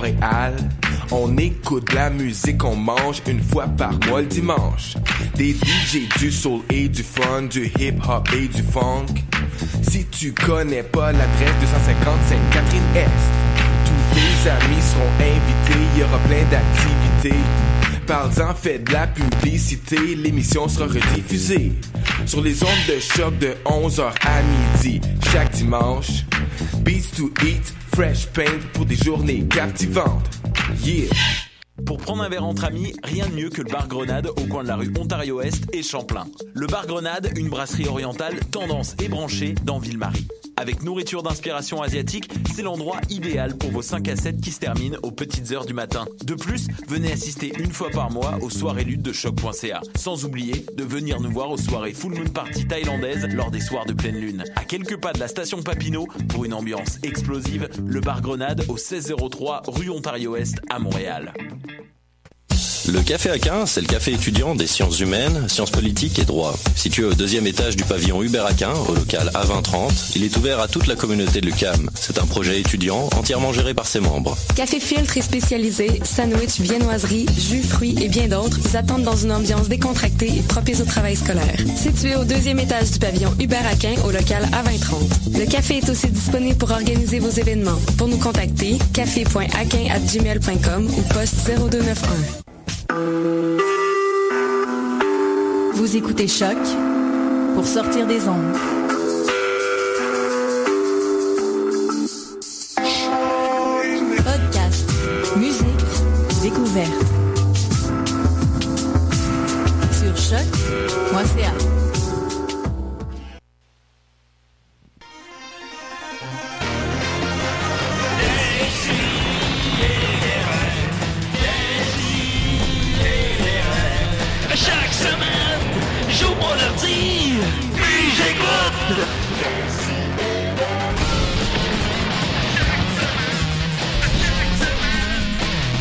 Montréal. On écoute la musique, on mange une fois par mois le dimanche. Des DJ, du soul et du fun, du hip-hop et du funk. Si tu connais pas l'adresse 250 Sainte-Catherine-Est, tous tes amis seront invités, il y aura plein d'activités. Parle-en, fais de la publicité, l'émission sera rediffusée sur les ondes de choc de 11h à midi chaque dimanche. Beats to eat, fresh paint pour des journées captivantes. Yeah! Pour prendre un verre entre amis, rien de mieux que le bar Grenade au coin de la rue Ontario-Est et Champlain. Le bar Grenade, une brasserie orientale tendance et branchée dans Ville-Marie. Avec nourriture d'inspiration asiatique, c'est l'endroit idéal pour vos 5 à 7 qui se terminent aux petites heures du matin. De plus, venez assister une fois par mois aux soirées luttes de choc.ca. Sans oublier de venir nous voir aux soirées Full Moon Party thaïlandaises lors des soirs de pleine lune. À quelques pas de la station Papineau, pour une ambiance explosive, le bar Grenade au 1603 rue Ontario-Est à Montréal. Le Café Aquin, c'est le café étudiant des sciences humaines, sciences politiques et droit. Situé au 2e étage du pavillon Hubert Aquin, au local A2030, il est ouvert à toute la communauté de l'UQAM. C'est un projet étudiant entièrement géré par ses membres. Café filtre et spécialisé, sandwich, viennoiserie, jus, fruits et bien d'autres vous attendent dans une ambiance décontractée et propice au travail scolaire. Situé au 2e étage du pavillon Hubert Aquin, au local A2030. Le café est aussi disponible pour organiser vos événements. Pour nous contacter, café.aquin@gmail.com ou poste 0291. Vous écoutez Choc pour sortir des ondes. Podcast, musique, découverte. Sur choc.ca. Chaque semaine, j'ouvre mon ordi, puis j'écoute.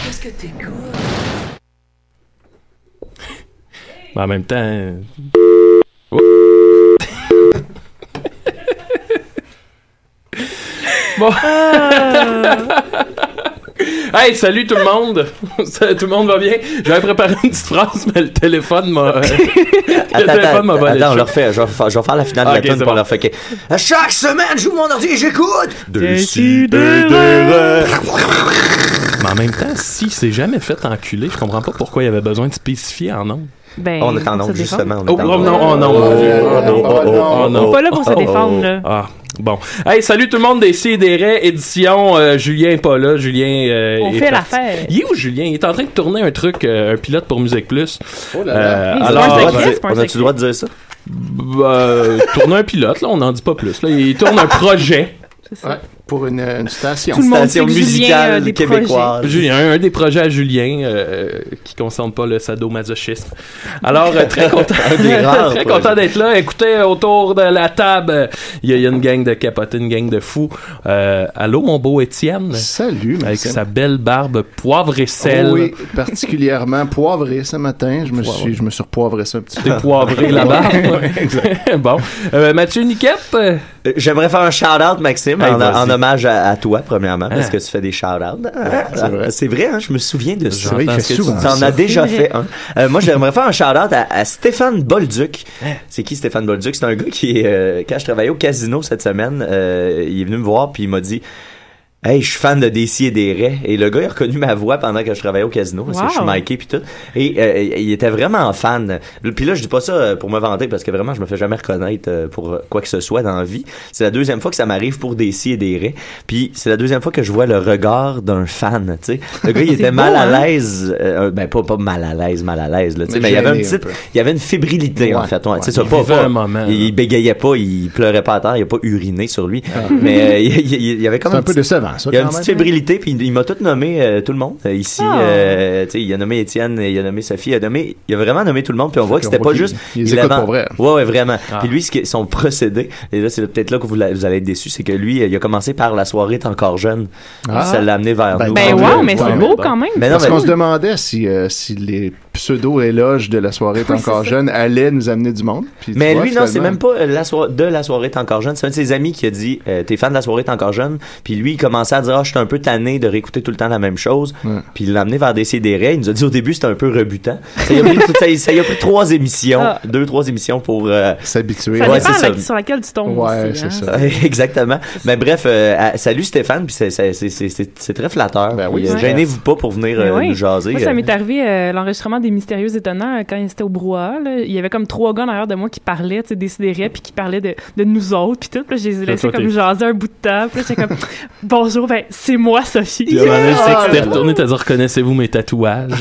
Qu'est-ce que t'écoutes? En même temps... Bon. Hey, salut tout le monde! Tout le monde va bien? J'avais préparé une petite phrase, mais le téléphone m'a... Attends, on le refait. Je vais faire la finale de la tune pour le refaire. Okay. Chaque semaine, j'ouvre mon ordi et j'écoute! Décidérez! Mais en même temps, si c'est jamais fait enculer, je comprends pas pourquoi il y avait besoin de spécifier en nom. Ben, on est en onde, justement. Oh non. On n'est pas là pour se défendre, là. Ah, bon. Hey, salut tout le monde des Sidérés, édition Julien est pas là. Julien on fait l'affaire. Il est où, Julien? Il est en train de tourner un truc, un pilote pour Musique Plus. Oh là là. Alors, on a-tu le droit de dire ça? Tourner un pilote, là, on n'en dit pas plus. Là. Il tourne un projet. C'est ça. Ouais, pour une station. Tout le monde station musicale Julien, québécoise. Julien, un des projets à Julien qui ne concerne pas le sadomasochisme. Alors, très content, très content d'être là. Écoutez, autour de la table, il y a une gang de capotés, une gang de fous. Allô, mon beau Étienne. Salut, Maxime. Avec sa belle barbe poivre et sel. Oh oui, particulièrement poivré ce matin. Je me suis repoivré ça un petit peu. T'es poivré la barbe. Bon. Mathieu Niquette. J'aimerais faire un shout-out, Maxime, Hey, en hommage à toi, premièrement, parce que tu fais des shout-outs. C'est vrai, hein, je me souviens de ça. C'est vrai, il fait souvent tu en ça. as déjà fait un. Moi, j'aimerais faire un shout-out à Stéphane Bolduc. C'est qui Stéphane Bolduc? C'est un gars qui, quand je travaillais au casino cette semaine, il est venu me voir puis il m'a dit... Hey, je suis fan de Décis et des Raies. Et le gars, il a reconnu ma voix pendant que je travaillais au casino. Parce que je suis Mikey pis tout. Et il était vraiment fan. Puis là, je dis pas ça pour me vanter parce que vraiment, je me fais jamais reconnaître pour quoi que ce soit dans la vie. C'est la deuxième fois que ça m'arrive pour Décis et des Raies. Puis c'est la deuxième fois que je vois le regard d'un fan, tu sais. Le gars, il était mal à l'aise. Ben, pas mal à l'aise, là, tu sais. Mais il y avait un petit, il y avait une fébrilité, en fait. Tu sais, ça, pas, il bégayait pas, il pleurait pas à terre, il a pas uriné sur lui. Mais il y avait comme un peu décevant. Ça, il y a une petite fébrilité, puis il m'a tout nommé, tout le monde. Ici, tu sais, il a nommé Étienne, il a nommé Sophie, il a vraiment nommé tout le monde, puis on voit que c'était pas juste... Il écoute pour vrai. Ouais, vraiment. Puis lui, son procédé, et là, c'est peut-être là que vous allez être déçus, c'est que lui, il a commencé par La soirée est encore jeune. Ça l'a amené vers nous. Ben wow, mais c'est beau quand même. Parce qu'on se demandait si les pseudo-éloges de La soirée est encore jeune allaient nous amener du monde. Mais lui, non, c'est même pas La soirée est encore jeune. C'est un de ses amis qui a dit « T'es fan de La soirée est encore jeune », puis lui, il commençait commençait à dire, je suis un peu tanné de réécouter tout le temps la même chose. Puis il l'a amené vers Décideret. Il nous a dit au début, c'était un peu rebutant. Ça y a pris 3 émissions, 2-3 émissions pour s'habituer. Ça dépend sur laquelle tu tombes. Ouais, aussi, c'est ça. Exactement. Mais bref, salut Stéphane, puis c'est très flatteur. Ben oui, gênez-vous pas pour venir nous jaser. Moi, ça m'est arrivé l'enregistrement des Mystérieux Étonnants quand c'était au brouhaha. Il y avait comme 3 gars derrière de moi qui parlaient, tu sais, Décideret, puis qui parlaient de nous autres, puis tout. Puis là, je les ai laissés comme jaser un bout de temps. Puis là, j'étais comme bonjour, c'est moi, Sophie. Puis t'es retourné, t'as dit reconnaissez-vous mes tatouages.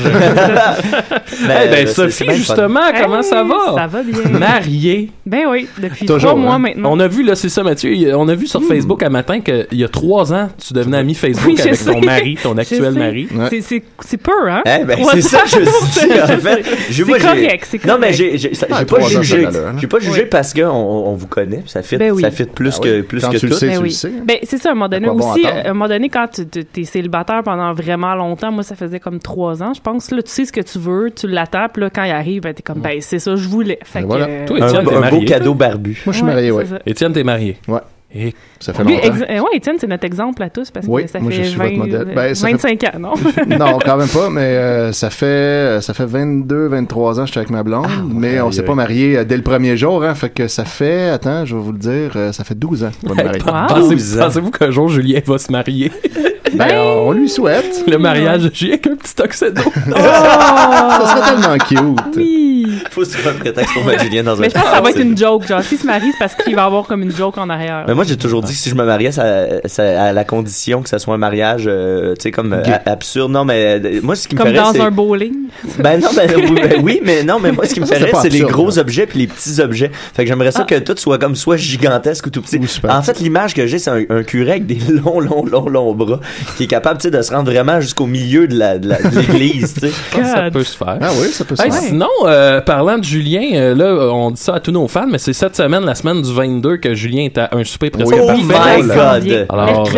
Sophie, justement, comment ça va? Ça va bien. Mariée. Ben oui, depuis toujours, 3 mois maintenant. On a vu, là, c'est ça, Mathieu, on a vu sur Facebook un matin qu'il y a 3 ans, tu devenais ami Facebook avec ton mari, ton actuel mari. Ouais. C'est peu, hein? C'est ça que je me suis dit, en fait. C'est correct, c'est correct. Non, mais j'ai pas jugé. J'ai pas jugé parce qu'on vous connaît, ça fit plus que tout. Quand tu le sais, tu le sais. Ben, c'est ça, à un moment donné aussi. À un moment donné, quand t'es célibataire pendant vraiment longtemps, moi, ça faisait comme 3 ans, je pense. Là, tu sais ce que tu veux, tu l'attends, puis là, quand il arrive, ben, t'es comme, c'est ça, je voulais. Fait que, voilà. Toi, Étienne, un beau cadeau barbu. Moi, je suis marié, oui. Étienne, t'es marié. Ouais. Et ça fait longtemps. Étienne, c'est notre exemple à tous parce que ça moi, fait je suis votre modèle. Ben, 25 ans, non? Non, quand même pas, mais ça fait 22, 23 ans que je suis avec ma blonde, mais on s'est pas mariés dès le premier jour, hein, fait que ça fait, attends, je vais vous le dire, ça fait 12 ans qu'on est mariés. Pensez-vous qu'un jour Julien va se marier? Ben, on lui souhaite. Le mariage de Julien avec un petit tuxedo. Ça serait tellement cute. Oui. Faut se faire un prétexte pour mettre Julien dans un. Mais je pense que ça va être une joke. Genre, s'il se marie, c'est parce qu'il va avoir comme une joke en arrière. Mais moi, j'ai toujours dit que si je me mariais, ça à la condition que ça soit un mariage, tu sais, comme absurde. Non, mais moi, ce qui me ferait, comme dans un bowling. Ben non, oui, mais non, mais moi, ce qui me ferait, c'est les gros objets puis les petits objets. Fait que j'aimerais ça que tout soit comme soit gigantesque ou tout petit. En fait, l'image que j'ai, c'est un curé avec des longs bras qui est capable, tu sais, de se rendre vraiment jusqu'au milieu de l'église, tu sais. Ça peut se faire. Ah oui, ça peut se faire. Sinon, parlant de Julien, là, on dit ça à tous nos fans, mais c'est cette semaine, la semaine du 22, que Julien est à un souper presque parfait. Oh my God! Alors,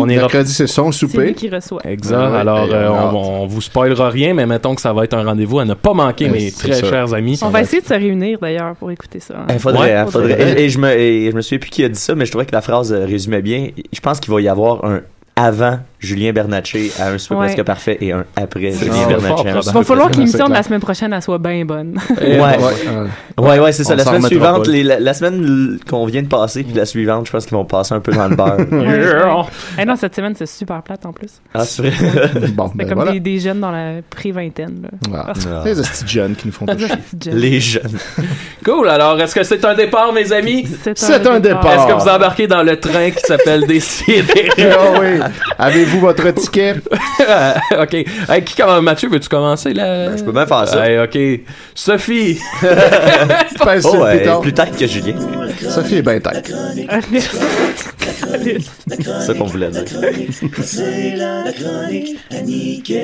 mercredi, c'est son souper. C'est lui qui reçoit. Exact. Alors, on vous spoilera rien, mais mettons que ça va être un rendez-vous à ne pas manquer, mes très chers amis. On va essayer de se réunir, d'ailleurs, pour écouter ça. Faudrait. Et je me souviens plus qui a dit ça, mais je trouvais que la phrase résumait bien. Je pense qu'il va y avoir un avant Julien Bernatchez à un souper presque parfait et un après Julien Bernatchez. Il va falloir que l'émission de la semaine prochaine elle soit bien bonne. Ouais, c'est ça. La semaine suivante, la semaine qu'on vient de passer, puis la suivante, je pense qu'ils vont passer un peu dans le beurre. Non, cette semaine, c'est super plate en plus. Ah, c'est vrai? Bon, c'est comme des jeunes dans la pré-vingtaine. Les petits jeunes qui nous font chier. Les jeunes. Cool. Alors, est-ce que c'est un départ, mes amis? C'est un départ. Est-ce que vous embarquez dans le train qui s'appelle Décideret? Oui. Avez-vous votre ticket? OK. Hey, Mathieu, veux-tu commencer là? Je peux bien faire ça. Hey, OK. Sophie. Plus tête que Julien. Sophie est bien tête. C'est ça qu'on voulait dire. C'est la chronique à Niquette.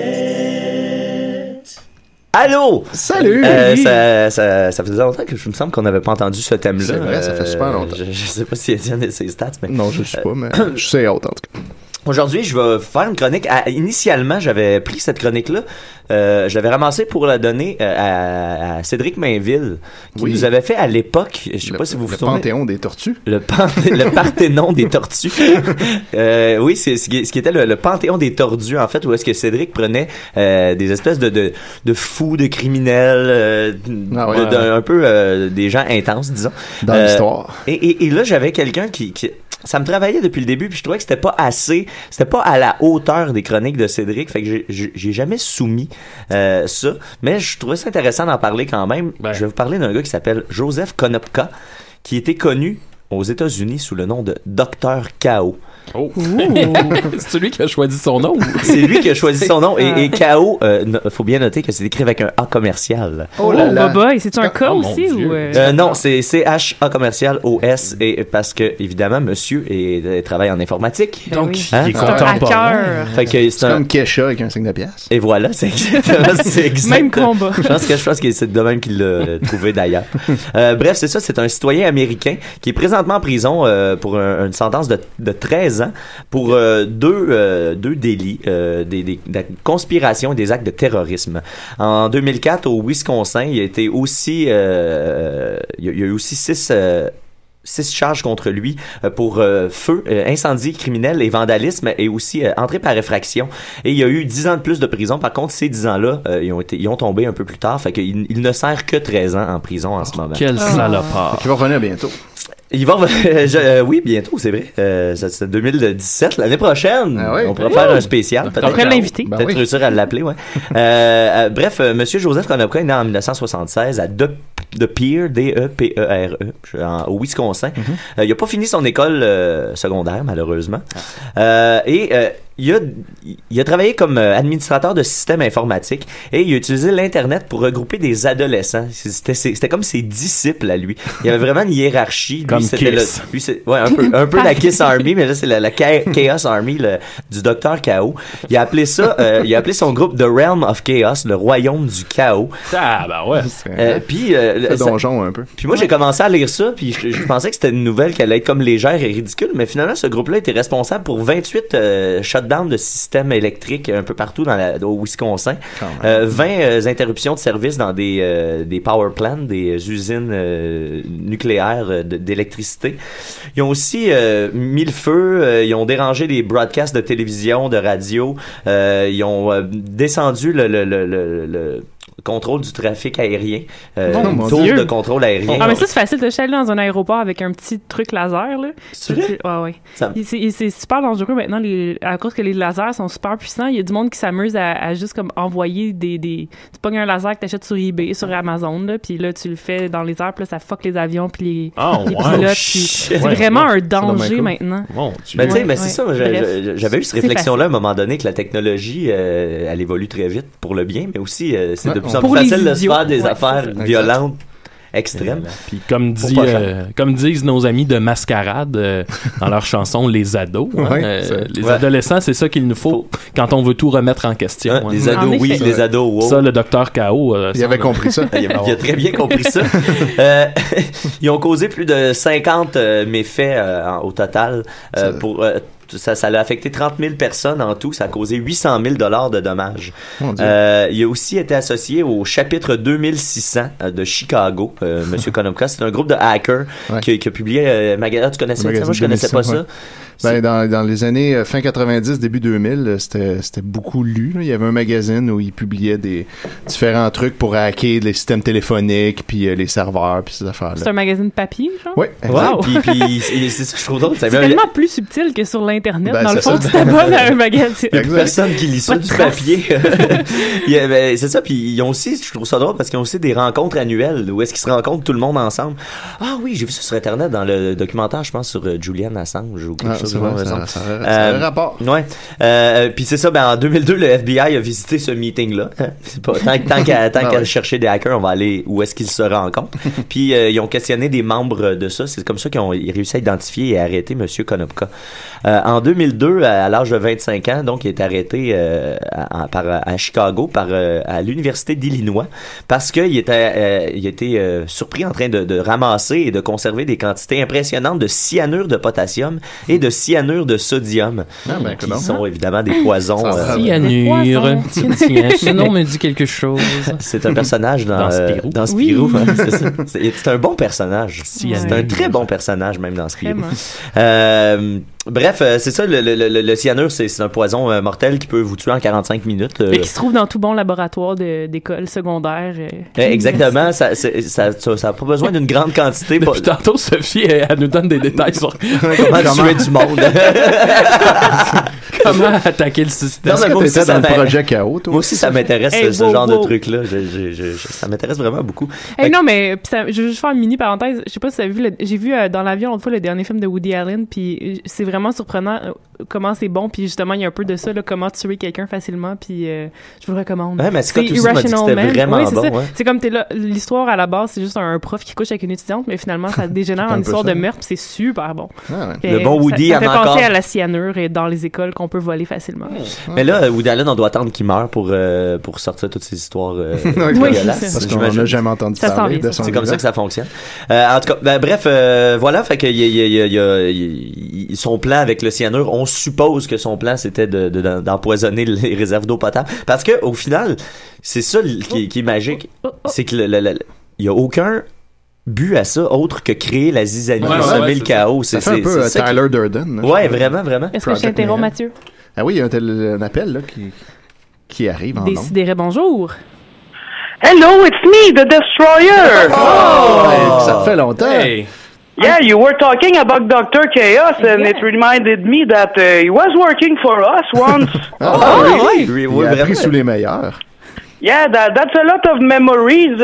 Allô! Salut! Ça faisait longtemps que je me semble qu'on n'avait pas entendu ce thème-là. C'est vrai, ça fait super longtemps. Je sais pas si Étienne a ses stats, mais... Non, je ne sais pas, mais je sais haute en tout cas. Aujourd'hui, je vais faire une chronique. Initialement, j'avais pris cette chronique-là. Je l'avais ramassée pour la donner à Cédric Mainville, qui nous avait fait à l'époque, je sais pas si vous vous souvenez. Le Panthéon des tortues. Le Parthénon des tortues. Oui, c'est ce qui était le Panthéon des tordus, en fait, où est-ce que Cédric prenait des espèces de fous, de criminels, un peu des gens intenses, disons. Dans l'histoire. Et là, j'avais quelqu'un qui ça me travaillait depuis le début, puis je trouvais que c'était pas à la hauteur des chroniques de Cédric, fait que j'ai jamais soumis ça, mais je trouvais ça intéressant d'en parler quand même. Je vais vous parler d'un gars qui s'appelle Joseph Konopka, qui était connu aux États-Unis sous le nom de Dr. K.O. Oh. C'est lui qui a choisi son nom. C'est lui qui a choisi son nom. Et K.O., faut bien noter que c'est écrit avec un A commercial. Oh là là. Baba, c'est-tu un K aussi? Non, c'est C-H-A commercial O-S. Et parce que, évidemment, monsieur travaille en informatique. Donc, il est contemporain. C'est comme Kesha avec un signe de pièce. Et voilà, c'est exactement. Même combat. Je pense que c'est de même qu'il l'a trouvé d'ailleurs. Bref, c'est ça, c'est un citoyen américain qui est présentement en prison pour une sentence de 13 ans pour deux délits, de conspiration et des actes de terrorisme. En 2004, au Wisconsin, il y a été aussi, il y a eu aussi 6 6 charges contre lui pour feu, incendie criminel et vandalisme et aussi entrée par effraction. Et il y a eu 10 ans de plus de prison. Par contre, ces 10 ans-là, ils ont tombé un peu plus tard. Fait qu'il ne sert que 13 ans en prison en ce moment. Quel salopard. Il va revenir bientôt. Il va oui, bientôt, c'est vrai. C'est 2017, l'année prochaine. Ah oui. On pourra faire un spécial. On pourrait l'inviter. Peut-être réussir à l'appeler, ouais. Bref, Monsieur Joseph Konopka est né en 1976 à De Pere, D-E-P-E-R-E, au Wisconsin. Il a pas fini son école secondaire, malheureusement. Il a travaillé comme administrateur de systèmes informatiques et il a utilisé l'Internet pour regrouper des adolescents. C'était comme ses disciples à lui. Il y avait vraiment une hiérarchie. Lui, comme c'était Kiss. un peu la Kiss Army, mais là, c'est la Chaos Army du Dr. Chaos. Il a appelé son groupe The Realm of Chaos, le royaume du chaos. Ah, ben ouais. C'est donjon un peu. Puis moi, j'ai commencé à lire ça, puis je pensais que c'était une nouvelle qui allait être comme légère et ridicule, mais finalement, ce groupe-là était responsable pour 28 shutdowns de systèmes électriques un peu partout au Wisconsin. 20 interruptions de service dans des power plants, des usines nucléaires d'électricité. Ils ont aussi mis le feu, ils ont dérangé les broadcasts de télévision, de radio, ils ont descendu le contrôle du trafic aérien, tour de contrôle aérien. Ah, mais ça, c'est facile de aller dans un aéroport avec un petit truc laser, là. C'est vrai? Ouais. C'est super dangereux maintenant, à cause que les lasers sont super puissants. Il y a du monde qui s'amuse à juste comme envoyer tu pognes un laser que t'achètes sur eBay, sur Amazon, là, puis là, tu le fais dans les airs, puis là, ça fuck les avions, puis les pilotes. C'est vraiment un danger maintenant. Ben, tu sais, mais c'est ça, j'avais eu cette réflexion-là à un moment donné que la technologie, elle évolue très vite pour le bien, mais aussi, c'est de plus en plus facile de se faire des affaires violentes extrêmes. Puis comme disent nos amis de Mascarade dans leur chanson Les ados, les adolescents, c'est ça qu'il nous faut quand on veut tout remettre en question. Les ados, oui, les ados, wow. Ça, le Dr. K.O. Il avait compris ça. Il a très bien compris ça. Ils ont causé plus de 50 méfaits au total pour... Ça l'a affecté 30 000 personnes en tout. Ça a causé 800 000 $ de dommages. Il a aussi été associé au chapitre 2600 de Chicago, Monsieur Konopka. C'est un groupe de hackers qui a publié Magazine. Tu connaissais ça? Moi, je connaissais pas ça. Ben, dans les années fin 90, début 2000, c'était beaucoup lu. Là. Il y avait un magazine où ils publiaient des différents trucs pour hacker les systèmes téléphoniques, puis les serveurs, puis ces affaires-là. C'est un magazine papier, genre? Oui, exact. Puis c'est ça que je trouve drôle. C'est tellement plus subtil que sur l'Internet. Dans le fond, tu t'abonnes à un magazine. Il y a personne qui lit ça du papier. C'est ça, puis ils ont aussi, je trouve ça drôle, parce qu'ils ont aussi des rencontres annuelles où est-ce qu'ils se rencontrent tout le monde ensemble. Ah oui, j'ai vu ça sur Internet dans le documentaire, je pense, sur Julian Assange ou quelque chose. Ça a un rapport. Ouais. Puis c'est ça, en 2002, le FBI a visité ce meeting-là. C'est pas, tant qu'à chercher des hackers, on va aller où est-ce qu'ils se rencontrent. Puis ils ont questionné des membres de ça. C'est comme ça qu'ils ont réussi à identifier et arrêter M. Konopka. En 2002, à l'âge de 25 ans, donc, il est arrêté à Chicago à l'Université d'Illinois parce qu'il était surpris en train de ramasser et de conserver des quantités impressionnantes de cyanure de potassium et de cyanure de sodium, qui sont évidemment des poisons. Cyanure, ce nom me dit quelque chose. C'est un personnage dans Spirou. Dans Spirou, oui. C'est ça. C'est un bon personnage. C'est un très bon personnage même dans Spirou. Bref, c'est ça, le cyanure, c'est un poison mortel qui peut vous tuer en 45 minutes. Et qui se trouve dans tout bon laboratoire d'école secondaire. Exactement, ça a pas besoin d'une grande quantité. Depuis tantôt, Sophie, elle nous donne des détails sur comment tuer du monde. Comment attaquer le système. Est-ce que t'étais dans le projet Chaos, toi? Moi aussi, ça m'intéresse, ce genre de truc-là. Ça m'intéresse vraiment beaucoup. Non, mais je veux juste faire une mini parenthèse. Je sais pas si tu as vu, j'ai vu dans l'avion l'autre fois le dernier film de Woody Allen, puis c'est vraiment surprenant comment c'est bon, puis justement, il y a un peu de ça, là, comment tuer quelqu'un facilement, puis je vous le recommande. Ouais, mais c'est quoi tout ça, c'était vraiment bon. C'est comme t'es là, l'histoire à la base, c'est juste un prof qui couche avec une étudiante, mais finalement, ça dégénère en histoire de meurtre, puis c'est super bon. Le bon Woody, ça fait penser à la cyanure dans les écoles qu'on peut voler facilement. Mais là, Woody Allen, on doit attendre qu'il meure pour sortir toutes ces histoires dégueulasses. Parce qu'on n'a jamais entendu parler de son. C'est comme ça que ça fonctionne. En tout cas, bref, voilà, fait que son plan avec le cyanure, on suppose que son plan c'était d'empoisonner les réserves d'eau potable, parce que au final, c'est ça qui est magique, c'est que il y a aucun but à ça, autre que créer la zizanie, semer le chaos. Ça fait un peu Tyler Durden. Ouais, vraiment, vraiment. Est-ce que je t'interromps, Mathieu? Ah oui, il y a un appel là, qui arrive en ondes. Décidérez bonjour. Hello, it's me, the Destroyer! Ça fait longtemps. Hey. Yeah, you were talking about Dr. Chaos, and it reminded me that he was working for us once. Really? Il a pris sous les meilleurs. Yeah, that's a lot of memories.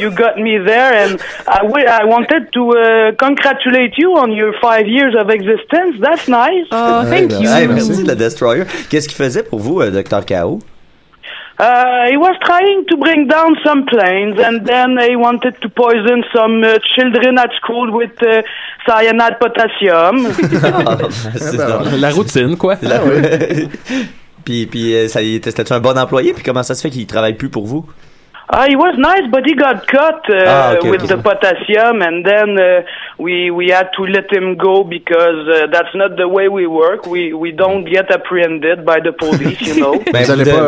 You got me there, and I wanted to congratulate you on your 5 years of existence. That's nice. Oh, thank you. Hey, merci, le Destroyer. Qu'est-ce qu'il faisait pour vous, Dr. Chaos? He was trying to bring down some planes, and then he wanted to poison some children at school with cyanide potassium. La routine, quoi. Puis c'était un bon employé, puis comment ça se fait qu'il travaille plus pour vous? He was nice, but he got cut with the potassium, and then we had to let him go because that's not the way we work. We don't get apprehended by the police, you know.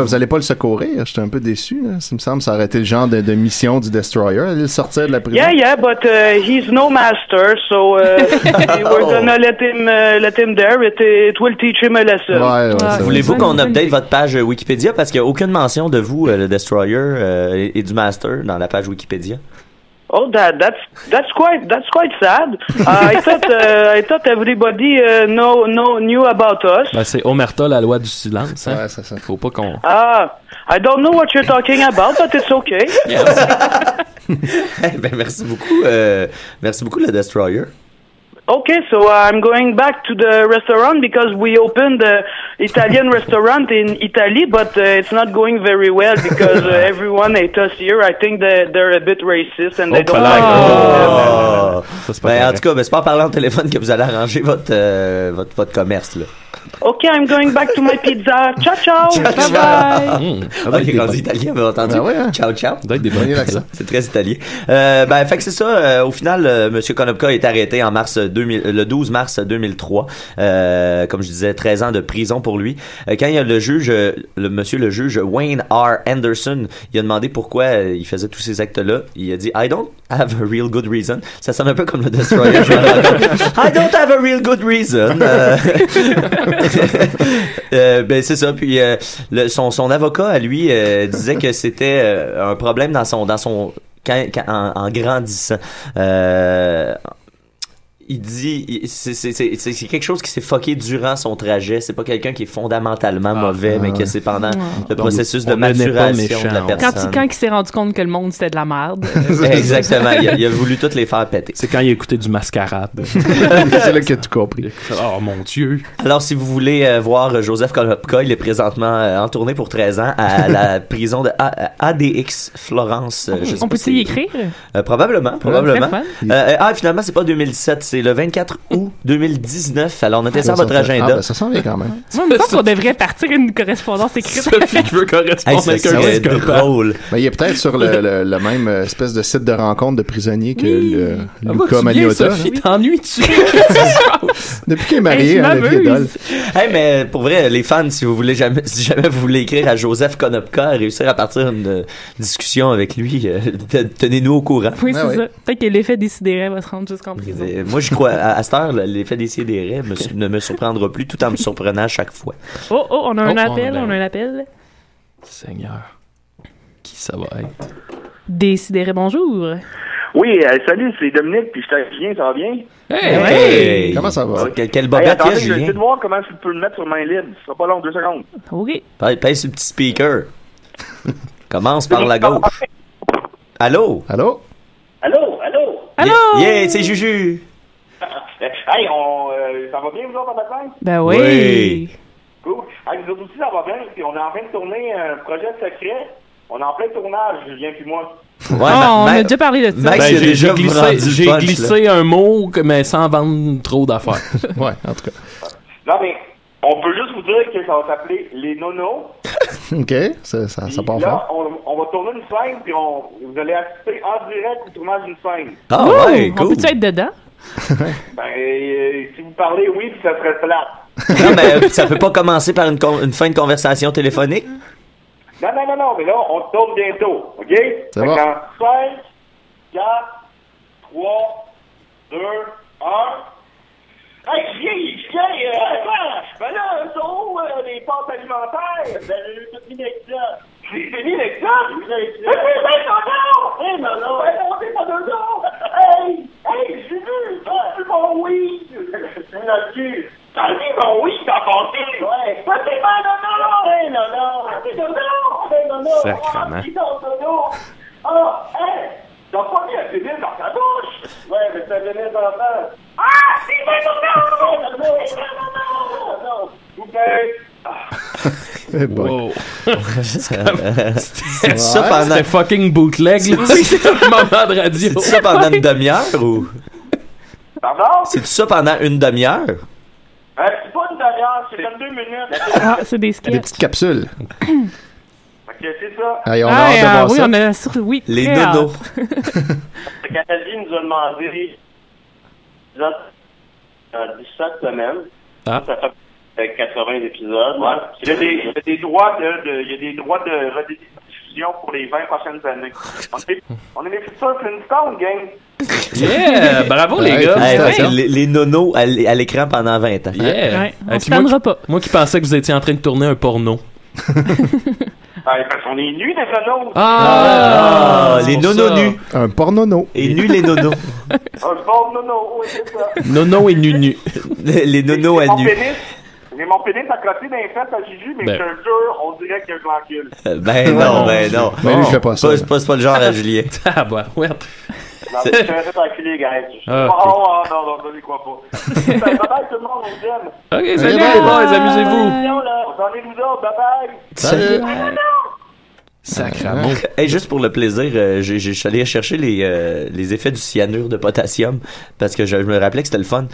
Vous allez pas le secourir? J'étais un peu déçu. Là. Ça me semble que ça aurait été le genre de mission du Destroyer, aller le sortir de la prison. Yeah, but he's no master, so we're gonna let him there. It will teach him a lesson. Voulez-vous qu'on update votre page Wikipédia parce qu'il n'y a aucune mention de vous, le Destroyer et du Master dans la page Wikipédia? Oh, that's quite sad. I thought everybody knew about us. Ben, c'est Omerta, la loi du silence. Hein? Ouais, c'est ça. Faut pas qu'on... I don't know what you're talking about, but it's okay. Ben, merci beaucoup. Merci beaucoup, le Destroyer. Okay, so I'm going back to the restaurant because we opened the Italian restaurant in Italy, but it's not going very well because everyone hates us here. I think that they're a bit racist and they don't like us. Ben, en tout cas, c'est pas en parlant au téléphone que vous allez arranger votre commerce, là. Okay, I'm going back to my pizza. Ciao, ciao. Bye bye. Il est rendu italien, vous avez entendu? Ciao, ciao. C'est très italien. Ben, fait que c'est ça. Au final, Monsieur Konopka est arrêté en le 12 mars 2003. Comme je disais, 13 ans de prison pour lui. Quand il y a le juge Wayne R. Anderson, il a demandé pourquoi il faisait tous ces actes-là. Il a dit, I don't have a real good reason. Ça sonne un peu comme le Destroyer. I don't have a real good reason. Ben c'est ça. Puis son avocat à lui disait que c'était un problème dans son en grandissant. Il dit c'est quelque chose qui s'est fucké durant son trajet. C'est pas quelqu'un qui est fondamentalement mauvais, mais que c'est pendant le processus de maturation de la personne. Quand il s'est rendu compte que le monde c'était de la merde. Exactement. Il a voulu toutes les faire péter. C'est quand il a écouté du Mascarade. C'est là qu'il a tout compris. Oh mon Dieu. Alors si vous voulez voir Joseph Konopka, il est présentement en tournée pour 13 ans à la prison de ADX Florence. On peut y écrire? Probablement. Finalement c'est pas 2017, c'est le 24 août 2019. Alors, notez ça à votre agenda. Ben, ça s'en vient quand même. Moi, je pense qu'on devrait partir une correspondance écrite. Sophie qui veut correspondre avec un psychopathe. Drôle. Ben, il est peut-être sur le même espèce de site de rencontre de prisonniers que Luca Magnotta. Sophie, t'ennuies-tu? Depuis qu'il est marié, la vie est dolle. Hey, mais pour vrai, les fans, si jamais vous voulez écrire à Joseph Konopka, réussir à partir une discussion avec lui, tenez-nous au courant. Oui, c'est ça. Peut-être que l'effet décidérait va se rendre jusqu'en prison. Moi, je crois, à cette heure, l'effet décidéré ne me surprendra plus tout en me surprenant à chaque fois. On a un appel. Seigneur. Qui ça va être? Décidérez bonjour. Oui, salut, c'est Dominique, puis je t'ai Julien, ça va bien? Hey! Comment ça va? Quel bobette attendez, Julien? Je vais essayer de voir comment tu peux le mettre sur main libre. Ce sera pas long, 2 secondes. OK. Pèse sur le petit speaker. Commence par la gauche. Allô? Allô? Yeah, c'est Juju. Hey, ça va bien, vous autres, en matin? Ben oui. Cool. Hey, nous autres aussi, ça va bien, puis on est en train de tourner un projet secret. On est en plein tournage, Julien puis moi. Ouais, on a déjà parlé de ça. Max, j'ai glissé un mot, mais sans vendre trop d'affaires. Ouais, en tout cas. Non, mais on peut juste vous dire que ça va s'appeler Les Nonos. OK, ça part là, fort. on va tourner une scène, puis vous allez assister en direct au tournage d'une scène. Ah ouais, cool. On peut-tu être dedans? Si vous parlez, oui, puis ça serait plate. Non, mais ça peut pas commencer par une fin de conversation téléphonique? Non, mais là, on tourne bientôt, OK? C'est bon. Dans 5, 4, 3, 2, 1. Hey, ben là, eux sont où, les pâtes alimentaires? Ben, j'ai eu tout mis l'exemple. J'ai mis l'exemple? Oui, l'exemple. Mais c'est non! C'est pas deux ans! Hey, j'ai vu mon weed! C'est là-dessus. T'as mis mon weed dans ton thé? Ouais. Mais c'est pas non! Sacrement. T'as pas mis un pénis dans ta bouche? Ouais, mais c'est un pénis dans la face. C'est non! Vous Bon. Wow. C'est ça pendant... C'était fucking bootleg, là. Oui. C'est un moment de radio. C'est ça pendant une demi-heure ou... Pardon? C'est ça pendant une demi-heure? C'est pas une demi-heure, c'est 22 minutes. Ah, c'est des sketchs. Des petites capsules. Ok, c'est ça. Hey, on a hâte de voir oui, ça. on a sur... Oui, Les très hâte. nonos. Cathy nous a demandé 17 semaines. Ah. Ça fait 80 épisodes. Ouais. Il y a des droits de rediffusion pour les 20 prochaines années. On est les futurs Flintstones, gang. Yeah! Bravo, les gars! Les nonos à l'écran pendant 20 ans. Yeah! Ouais, on se Puis moi, tendra pas. Moi qui pensais que vous étiez en train de tourner un porno. Parce qu'on est nus, les nonos. Les nonos nus. Un pornono. Et nus les nonos. Un bon nono, oui, c'est ça. Nono et nu-nu. Les nonos à nu. J'ai mon pénis à côté d'un fait à Juju, mais je te jure, on dirait qu'il y a un glandule. Ben non. Mais lui, je fais pas ça. C'est pas le genre à Julien. Ah, bah, ouais. Non, mais je suis un fait enculé, guys. Non, je n'y crois pas. Bye bye, tout le monde, on vous aime. Ok, salut les boys, amusez-vous. On s'en est vous autres, bye bye. Salut. Sacrament. Hey, juste pour le plaisir, je suis allé chercher les effets du cyanure de potassium parce que je me rappelais que c'était le fun.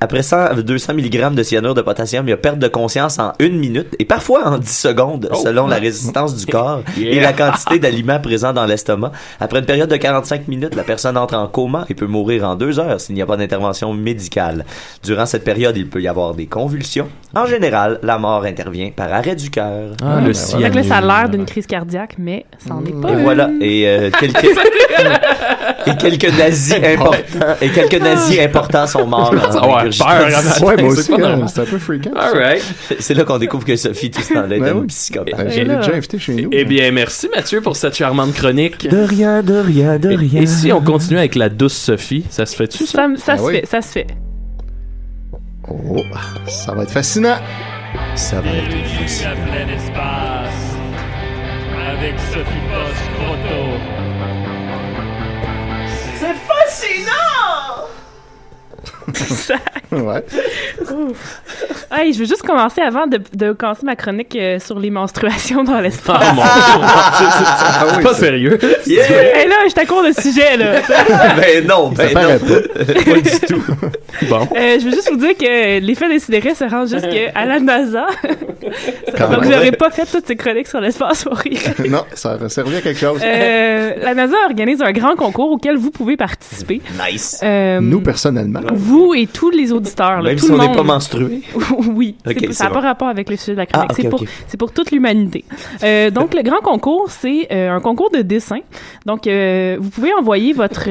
Après 200 mg de cyanure de potassium, il y a perte de conscience en 1 minute et parfois en 10 secondes selon la résistance du corps et la quantité d'aliments présents dans l'estomac. Après une période de 45 minutes, la personne entre en coma et peut mourir en 2 heures s'il n'y a pas d'intervention médicale. Durant cette période, il peut y avoir des convulsions. En général, la mort intervient par arrêt du cœur. Ah, le cyanure. Fait que là, ça a l'air d'une crise cardiaque, mais ça n'en est pas. Et voilà. Et quelques nazis importants sont morts. Ouais, moi aussi, c'est un peu fréquent. All right. C'est là qu'on découvre que Sophie tout ce temps-là est une psychopathe. Je l'ai déjà invité chez nous. Eh bien, merci Mathieu pour cette charmante chronique. De rien. Et si on continue avec la douce Sophie, ça se fait-tu, ça? Ça se fait. Oh, ça va être fascinant. Ça va être fascinant. La pleine espace avec Sophie Bosch-Grotto. C'est fascinant! Ouais. Hey, je veux juste commencer avant de commencer ma chronique sur les menstruations dans l'espace. Oh mon Dieu, c'est pas sérieux. Hey, là, je t'accorde le sujet, là. Ben non. Pas du tout. Bon. Je veux juste vous dire que l'effet décidéré se rend jusqu'à la NASA. Donc, j'aurais pas fait toutes ces chroniques sur l'espace pour rien. Non, ça aurait servi à quelque chose. La NASA organise un grand concours auquel vous pouvez participer. Nice. Nous, personnellement. Vous et tous les auditeurs. Là, même tout si on le n'est pas menstrué. Oui. Okay, ça n'a pas rapport avec le sujet de la chronique. C'est pour toute l'humanité. Donc, le grand concours, c'est un concours de dessin. Donc, vous pouvez envoyer votre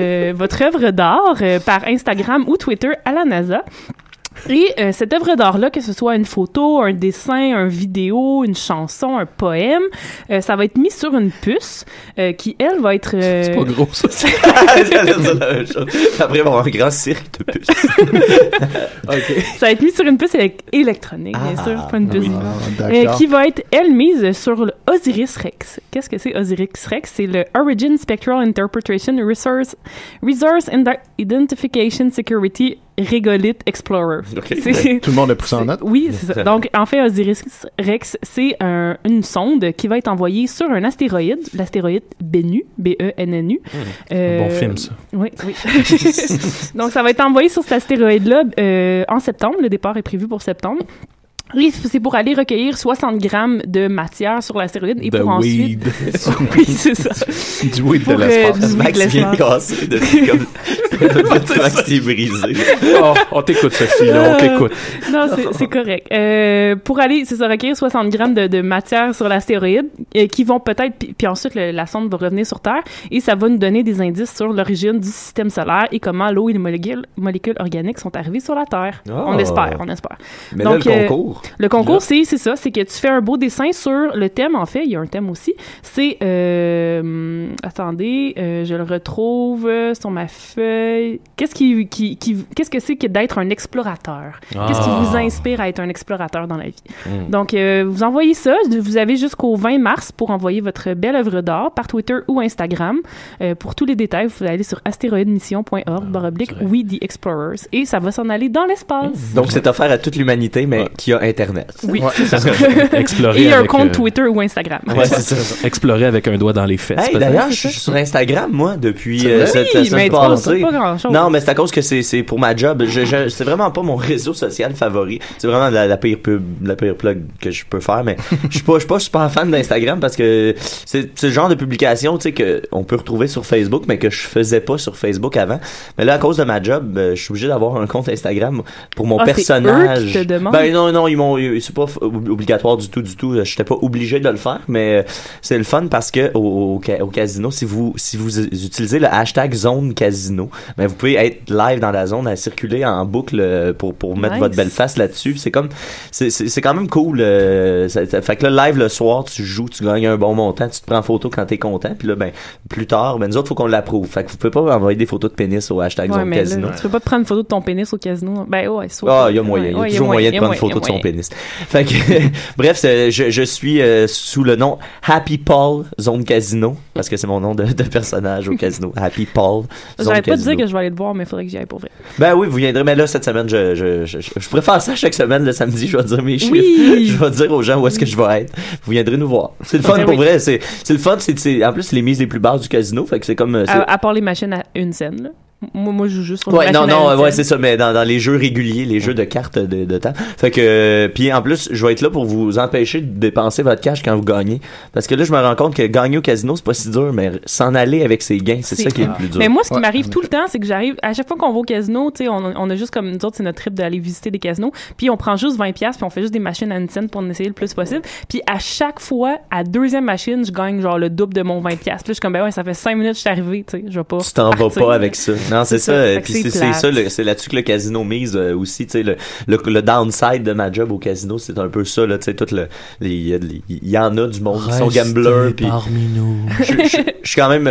œuvre d'art par Instagram ou Twitter à la NASA. Et cette œuvre d'art-là, que ce soit une photo, un dessin, un vidéo, une chanson, un poème, ça va être mis sur une puce qui, elle, va être... C'est pas gros, ça. Après, il va y avoir un grand cirque de puces. Okay. Ça va être mis sur une puce électronique, bien sûr, pas une puce. Qui va être, elle, mise sur le Osiris Rex. Qu'est-ce que c'est Osiris Rex? C'est le Origin Spectral Interpretation Resource Identification Security Regolith Explorer. Okay. Tout le monde a pris ça en note? Oui, c'est ça. Donc, en fait, Osiris Rex, c'est une sonde qui va être envoyée sur un astéroïde, l'astéroïde Bennu, B-E-N-N-U. Bon film, ça. Oui. Donc, ça va être envoyé sur cet astéroïde-là en septembre. Le départ est prévu pour septembre. Oui, c'est pour aller recueillir 60 grammes de matière sur l'astéroïde et de pour weed. ensuite... Oui, c'est ça. Du weed de l'espace. Max vient de casser depuis comme... Max est brisé. Oh, on t'écoute, Sophie, là, on t'écoute. Non, c'est correct. Pour aller, c'est ça, recueillir 60 grammes de matière sur l'astéroïde qui vont peut-être... Puis ensuite, la sonde va revenir sur Terre et ça va nous donner des indices sur l'origine du système solaire et comment l'eau et les molécules organiques sont arrivées sur la Terre. Oh. On espère. Mais donc, là, le concours... Le concours, c'est ça, c'est que tu fais un beau dessin sur le thème, en fait, il y a un thème aussi, c'est, attendez, je le retrouve sur ma feuille, qu'est-ce que c'est que d'être un explorateur? Qu'est-ce qui vous inspire à être un explorateur dans la vie? Donc, vous envoyez ça, vous avez jusqu'au 20 mars pour envoyer votre belle œuvre d'art par Twitter ou Instagram. Pour tous les détails, vous pouvez aller sur astéroïdemission.org/We the Explorers et ça va s'en aller dans l'espace. Donc, c'est offert à toute l'humanité, mais qui a Internet. Oui, c'est ça. Explorer et un avec, compte Twitter ou Instagram. Ouais, c'est ça. Explorer avec un doigt dans les fesses. Hey, d'ailleurs, je suis sur Instagram, moi, depuis cette mais semaine tu passée. pas grand-chose. Non, mais c'est à cause que c'est pour ma job. C'est vraiment pas mon réseau social favori. C'est vraiment la pire pub, la pire plug que je peux faire, mais je suis pas super fan d'Instagram parce que c'est le genre de publication, tu sais, que on peut retrouver sur Facebook, mais que je faisais pas sur Facebook avant. Mais là, à cause de ma job, je suis obligé d'avoir un compte Instagram pour mon personnage. C'est eux qui te demandent? Ben non, c'est pas obligatoire du tout. J'étais pas obligé de le faire, mais c'est le fun parce que au casino, si vous utilisez le hashtag zone casino, ben vous pouvez être live dans la zone à circuler en boucle pour mettre votre belle face là-dessus. C'est quand même cool. Fait que là, live le soir, tu joues, tu gagnes un bon montant, tu te prends en photo quand t'es content, puis là, ben plus tard, ben nous autres, faut qu'on l'approuve. Fait que vous pouvez pas envoyer des photos de pénis au hashtag zone casino. Là, tu peux pas prendre une photo de ton pénis au casino. Ben ouais, il y a moyen. Il y a toujours moyen de prendre une photo de son pénis. Fait que, bref, je suis sous le nom Happy Paul Zone Casino, parce que c'est mon nom de personnage au casino. Happy Paul Zone J'arrête pas de Casino. dire que je vais aller te voir, mais il faudrait que j'y aille pour vrai. Ben oui, vous viendrez, mais là, cette semaine, je pourrais faire ça chaque semaine, le samedi, je vais dire mes chiffres. Oui. Je vais dire aux gens où est-ce que je vais être. Vous viendrez nous voir. C'est le fun pour vrai. C'est le fun, en plus, c'est les mises les plus basses du casino, fait que c'est comme... À part les machines à une scène, là. Moi, je joue juste sur ouais, non, c'est ça, mais dans les jeux réguliers, les jeux de cartes de temps. Fait que, puis en plus, je vais être là pour vous empêcher de dépenser votre cash quand vous gagnez. Parce que là, je me rends compte que gagner au casino, c'est pas si dur, mais s'en aller avec ses gains, c'est ça qui est le plus dur. Mais moi, ce qui m'arrive tout le temps, c'est que j'arrive, à chaque fois qu'on va au casino, tu sais, on a juste comme, nous autres, c'est notre trip d'aller visiter des casinos, puis on prend juste 20$, puis on fait juste des machines à une scène pour en essayer le plus possible. Puis à chaque fois, à deuxième machine, je gagne genre le double de mon 20$. Puis là, je suis comme, ben ouais, ça fait 5 minutes que je suis arrivé, tu sais, je vais pas. Tu t'en vas pas avec ça. Non, c'est ça. Puis c'est ça, c'est là-dessus que le casino mise aussi, tu sais, le downside de ma job au casino, c'est un peu ça, là, tu sais, il y en a du monde qui sont gamblers, puis parmi nous. Je suis quand même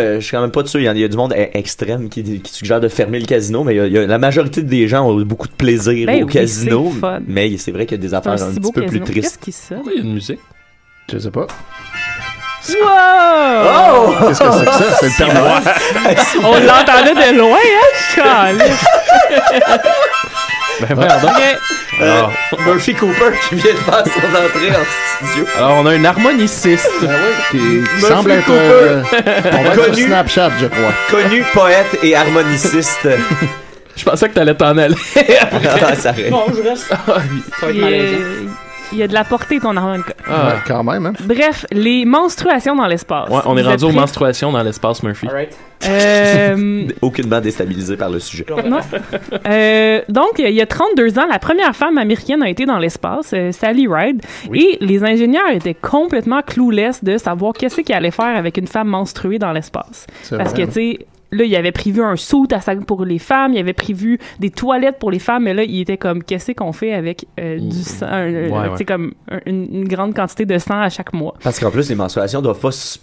pas de sûr, il y a du monde extrême qui suggère de fermer le casino, mais la majorité des gens ont beaucoup de plaisir au casino, mais c'est vrai qu'il y a des affaires un petit peu plus tristes. Qu'est-ce qui ça? Pourquoi il y a une musique? Je sais pas. Wow! Oh! Qu'est-ce que c'est que ça? C'est le Père Noël. On l'entendait de loin, hein? Ben pardon. Alors, Murphy Cooper qui vient de faire son entrée en studio. Alors, on a un harmoniciste. Qui semble être connu Snapchat, je crois. Connu poète et harmoniciste. Je pensais que t'allais t'en aller. Bon, je reste. Ça va être malaisant. Il y a de la portée, ton harmonica. Ouais, quand même, hein. Bref, les menstruations dans l'espace. Ouais, on est rendu aux menstruations dans l'espace, Murphy. Aucunement déstabilisé par le sujet. Non. Donc, il y a 32 ans, la première femme américaine a été dans l'espace, Sally Ride, et les ingénieurs étaient complètement clueless de savoir qu'est-ce qu'ils allaient faire avec une femme menstruée dans l'espace. Parce que, tu sais, là, il avait prévu un suit pour les femmes, il avait prévu des toilettes pour les femmes, mais là, il était comme, qu'est-ce qu'on fait avec du sang, tu sais, comme une grande quantité de sang à chaque mois. Parce qu'en plus, les menstruations doivent pas ça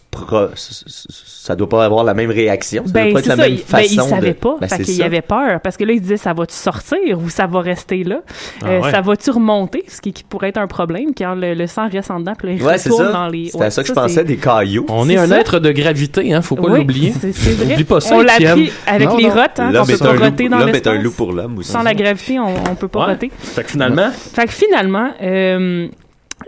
doit pas avoir la même réaction, ça doit pas être la même façon. Il savait pas, fait qu'il ça. avait peur, parce que là, il se disait, ça va-tu sortir ou ça va rester là? Ça va-tu remonter? Ce qui pourrait être un problème, car le sang reste en dedans, puis il retourne dans les... C'était à ça que je pensais, des cailloux. On est un être de gravité, hein, faut pas l'oublier. C'est vrai. Oublie pas ça. On l'a appris avec les rottes, hein, qu'on peut pas roter dans l'espace. L'homme est un loup pour l'homme aussi. Sans la gravité, on peut pas roter. Fait que finalement...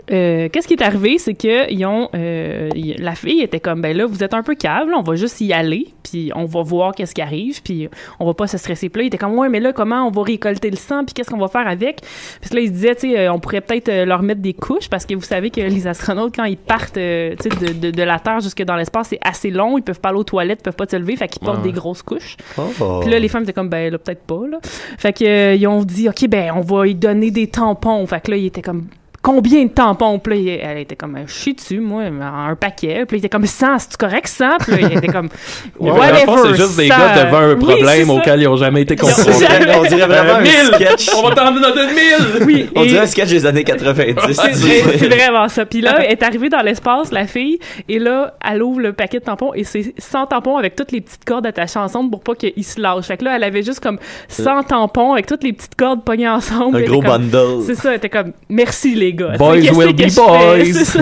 qu'est-ce qui est arrivé, c'est que la fille était comme, ben là, vous êtes un peu cave, là, on va juste y aller, puis on va voir qu'est-ce qui arrive, puis on va pas se stresser. Puis là, il était comme, ouais, mais là, comment on va récolter le sang, puis qu'est-ce qu'on va faire avec? Puis là, il se disait, tu sais, on pourrait peut-être leur mettre des couches, parce que vous savez que les astronautes, quand ils partent de la Terre jusque dans l'espace, c'est assez long, ils peuvent pas aller aux toilettes, ils peuvent pas se lever, fait qu'ils portent des grosses couches. Puis là, les femmes étaient comme, ben là, peut-être pas, là. Fait que ils ont dit, OK, ben on va lui donner des tampons. Fait que là, il était comme, combien de tampons? Puis là, elle était comme, je suis dessus, moi, un paquet. Puis il était comme, 100, c'est-tu correct, 100? Puis là, il était comme, whatever, c'est juste des gars devant un problème auquel ils ont jamais été confrontés. On dirait vraiment 1000! un sketch. On va t'en donner 1000! Oui. On dirait un sketch des années 90. C'est vraiment ça. Puis là, elle est arrivée dans l'espace, la fille, et là, elle ouvre le paquet de tampons, et c'est 100 tampons avec toutes les petites cordes attachées ensemble pour pas qu'ils se lâchent. Fait que là, elle avait juste comme 100 tampons avec toutes les petites cordes pognées ensemble. Un gros bundle. C'est ça, elle était comme, merci les gars. Boys will be boys.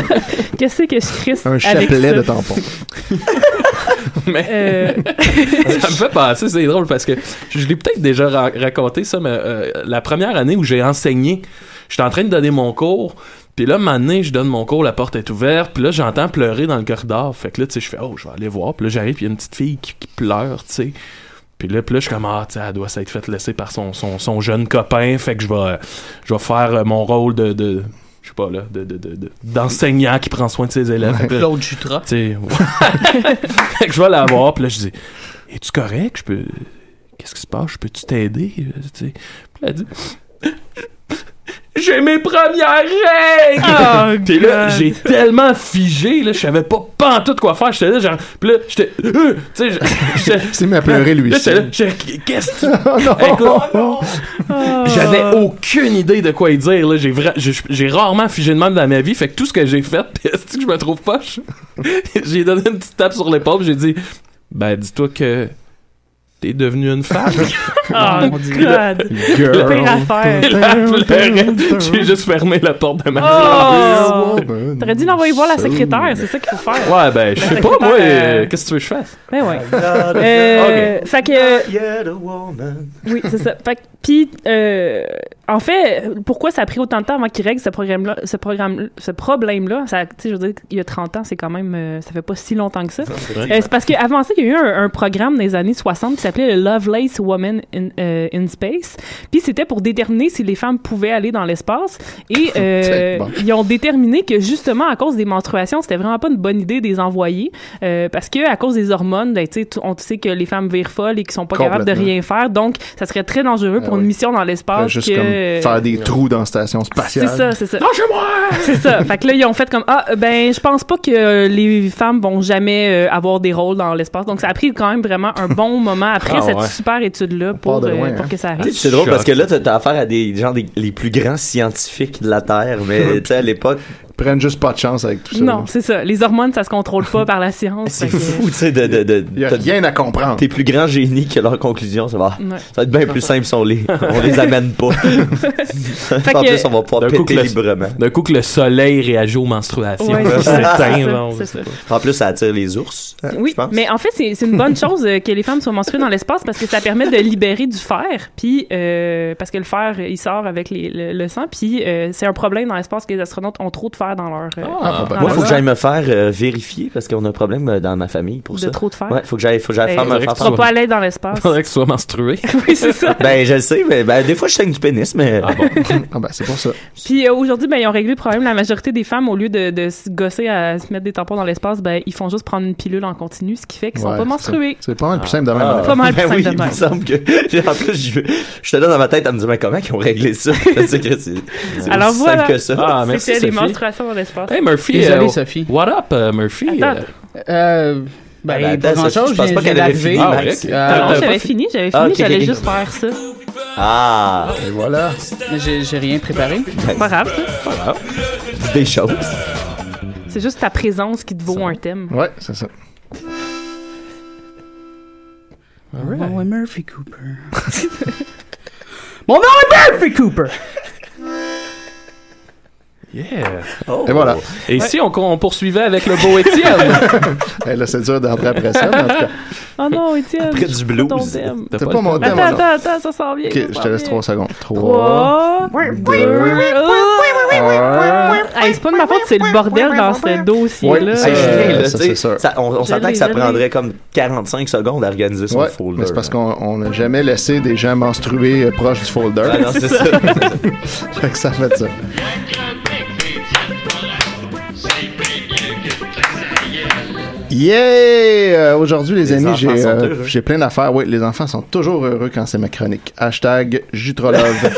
Qu'est-ce que je crisse un avec chapelet ça? de tampons. Mais ça me fait penser, c'est drôle parce que je l'ai peut-être déjà raconté ça, mais la première année où j'ai enseigné, j'étais en train de donner mon cours, puis là, un moment donné, je donne mon cours, la porte est ouverte, puis là, j'entends pleurer dans le corridor. Fait que là, tu sais, je fais, oh, je vais aller voir. Puis là, j'arrive, puis il y a une petite fille qui pleure, tu sais. Puis là, je suis comme, tu sais, elle doit s'être faite laisser par son jeune copain, fait que je vais faire mon rôle de je sais pas, là, d'enseignant qui prend soin de ses élèves. Ouais. Claude Jutras. Tu sais, fait que je vais la voir, puis là, je dis, es-tu correct? Qu'est-ce qui se passe? Peux-tu t'aider? Tu sais. Puis elle dit, j'ai mes premières règles! Oh, puis là, j'ai tellement figé, là, je savais pas pantoute quoi faire. J'étais là, genre, pis là, j'étais, tu sais, c'est mis à pleurer, lui. Là, j'étais là, qu'est-ce que j'avais aucune idée de quoi y dire, là. J'ai rarement figé de même dans ma vie, fait que tout ce que j'ai fait, pis est-ce que je me trouve poche? J'ai donné une petite tape sur l'épaule, j'ai dit, ben, dis-toi que t'es devenue une femme. Oh, God! Girl. Pire affaire. J'ai juste fermé la porte de ma chambre. T'aurais dû l'envoyer voir la secrétaire, c'est ça qu'il faut faire. Ouais, ben, je sais pas, moi, qu'est-ce que tu veux que je fasse? Ben ouais. Fait que... Oui, c'est ça. Fait que, puis, en fait, pourquoi ça a pris autant de temps avant qu'il règle ce problème-là? Ça, tu sais, je veux dire, il y a 30 ans, c'est quand même... ça fait pas si longtemps que ça. C'est parce qu'avant ça, il y a eu un programme dans les années 60 qui s'appelait le Lovelace Woman in Space. Puis c'était pour déterminer si les femmes pouvaient aller dans l'espace. Et ils ont déterminé que justement, à cause des menstruations, c'était vraiment pas une bonne idée de les envoyer. Parce que à cause des hormones, ben, on sait que les femmes virent folles et qu'ils sont pas capables de rien faire. Donc, ça serait très dangereux pour une mission dans l'espace. Juste comme faire des trous dans la station spatiale. C'est ça. Lâchez-moi! C'est ça. Fait que là, ils ont fait comme, ben, je pense pas que les femmes vont jamais avoir des rôles dans l'espace. Donc, ça a pris quand même vraiment un bon moment après cette super étude-là pour que ça arrive. C'est drôle parce que là, t'as affaire à des gens les plus grands scientifiques de la Terre, mais tu sais, à l'époque, prennent juste pas de chance avec tout ça. Non, c'est ça. Les hormones, ça se contrôle pas par la science. C'est fou, tu sais, il y a rien à comprendre. Tes plus grands génies que leurs conclusions, ça va être bien plus simple si on les amène pas. En plus, on va pouvoir péter librement. D'un coup que le soleil réagit aux menstruations. Ouais, c'est ça. En plus, ça attire les ours. Oui, je pense. mais en fait, c'est une bonne chose que les femmes soient menstruées dans l'espace parce que ça permet de libérer du fer. Puis, parce que le fer, il sort avec le sang. Puis, c'est un problème dans l'espace que les astronautes ont trop de fer dans leur... moi, il faut que j'aille me faire vérifier parce qu'on a un problème dans ma famille pour ça. De trop de fer? Ouais, faut que j'aille faire me faire. Tu vas pas aller dans l'espace. Faudrait que tu sois menstrué. Oui, c'est ça. Ben, je le sais, mais des fois, je saigne du pénis, mais... c'est pour ça. Puis, aujourd'hui, ben, ils ont réglé le problème. La majorité des femmes, au lieu de se gosser à se mettre des tampons dans l'espace, ben, ils font juste prendre une pilule en continu, ce qui fait qu'ils sont pas menstrués. C'est pas mal plus simple de même. Pas mal plus simple de même. Il me semble que... En plus, je te donne dans ma tête à me dire, mais comment ils ont réglé ça? C'est alors aussi voilà, simple que ça. c'était les menstruations dans l'espace. Hey Murphy, désolé Sophie. What up Murphy? Pas grand chose, je pense pas qu'elle avait fini. Non, j'avais fini, j'allais juste faire ça. Et voilà. J'ai rien préparé. Pas grave, ça. Dis des choses. C'est juste ta présence qui te vaut un thème. Ouais, c'est ça. Mon nom est Murphy Cooper. Mon nom est Murphy Cooper! Yeah! Et voilà. Et ici, on poursuivait avec le beau Étienne. Là, c'est dur d'entrer après ça, mais en tout cas. Oh non, Étienne. Après du blues. T'as pas mon thème. Attends, ça s'en vient. Ok, je te laisse 3 secondes. 3, 2, Hey, c'est pas de ma faute, c'est le bordel dans ce dossier-là. C'est sûr. On s'entend que ça prendrait comme 45 secondes à organiser son folder. Mais c'est parce qu'on n'a jamais laissé des gens menstrués proches du folder. Ah non, c'est ça. Fait que ça fait ça. Yeah! Aujourd'hui, les amis, j'ai plein d'affaires. Oui, les enfants sont toujours heureux quand c'est ma chronique. Hashtag Jutrolove.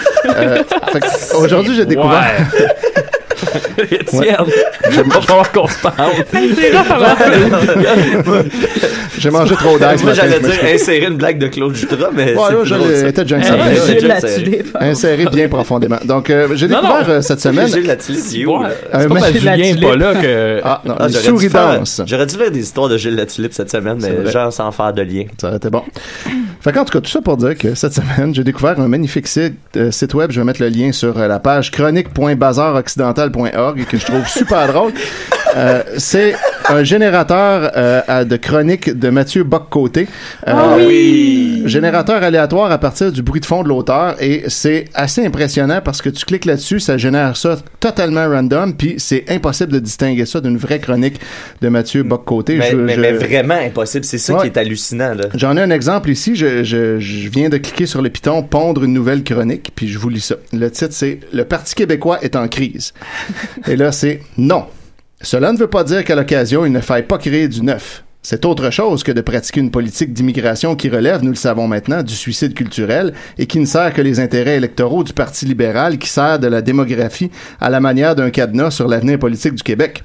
Aujourd'hui, j'ai découvert... Étienne, j'aime pas falloir qu'on se parle. J'ai mangé trop d'ail. Moi, j'allais dire insérer une blague de Claude Jutras, mais c'était déjà inséré bien profondément. Donc, j'ai découvert cette semaine... Gilles Latulippe, c'est où? C'est pas parce que Julien n'est pas là que... Ah, non, souris-danse. J'aurais dû faire des histoires de Gilles Latulippe cette semaine, mais genre sans faire de lien. Ça aurait été bon. Fait qu'en tout cas, tout ça pour dire que cette semaine, j'ai découvert un magnifique site web. Je vais mettre le lien sur la page chronique.bazaroccidental.org que je trouve super drôle. C'est un générateur de chroniques de Mathieu Bock-Côté. Générateur aléatoire à partir du bruit de fond de l'auteur, et c'est assez impressionnant parce que tu cliques là-dessus, ça génère ça totalement random, puis c'est impossible de distinguer ça d'une vraie chronique de Mathieu Bock-Côté. Mais vraiment impossible, c'est ça qui est hallucinant, là. J'en ai un exemple ici, je viens de cliquer sur le piton « Pondre une nouvelle chronique », puis je vous lis ça. Le titre, c'est « Le Parti québécois est en crise ». Et là, c'est « Non. Cela ne veut pas dire qu'à l'occasion, il ne faille pas créer du neuf. C'est autre chose que de pratiquer une politique d'immigration qui relève, nous le savons maintenant, du suicide culturel et qui ne sert que les intérêts électoraux du Parti libéral, qui sert de la démographie à la manière d'un cadenas sur l'avenir politique du Québec.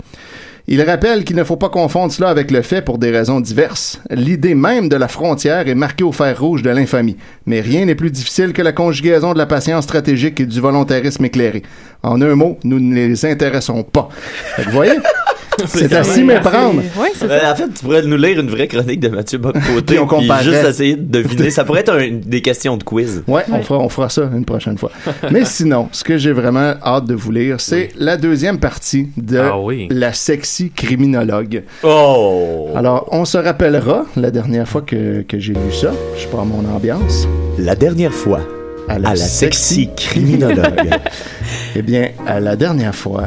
Il rappelle qu'il ne faut pas confondre cela avec le fait pour des raisons diverses. L'idée même de la frontière est marquée au fer rouge de l'infamie. Mais rien n'est plus difficile que la conjugaison de la patience stratégique et du volontarisme éclairé. En un mot, nous ne les intéressons pas. Vous voyez? C'est à s'y méprendre. Ouais, c'est ça. En fait, tu pourrais nous lire une vraie chronique de Mathieu Bock-Côté puis juste essayer de deviner. Ça pourrait être des questions de quiz. Ouais, on fera ça une prochaine fois. Mais sinon, ce que j'ai vraiment hâte de vous lire, c'est la deuxième partie de La sexy criminologue. Oh! Alors, on se rappellera la dernière fois que j'ai lu ça. Je prends mon ambiance. La dernière fois. À la sexy criminologue. Eh bien, la dernière fois,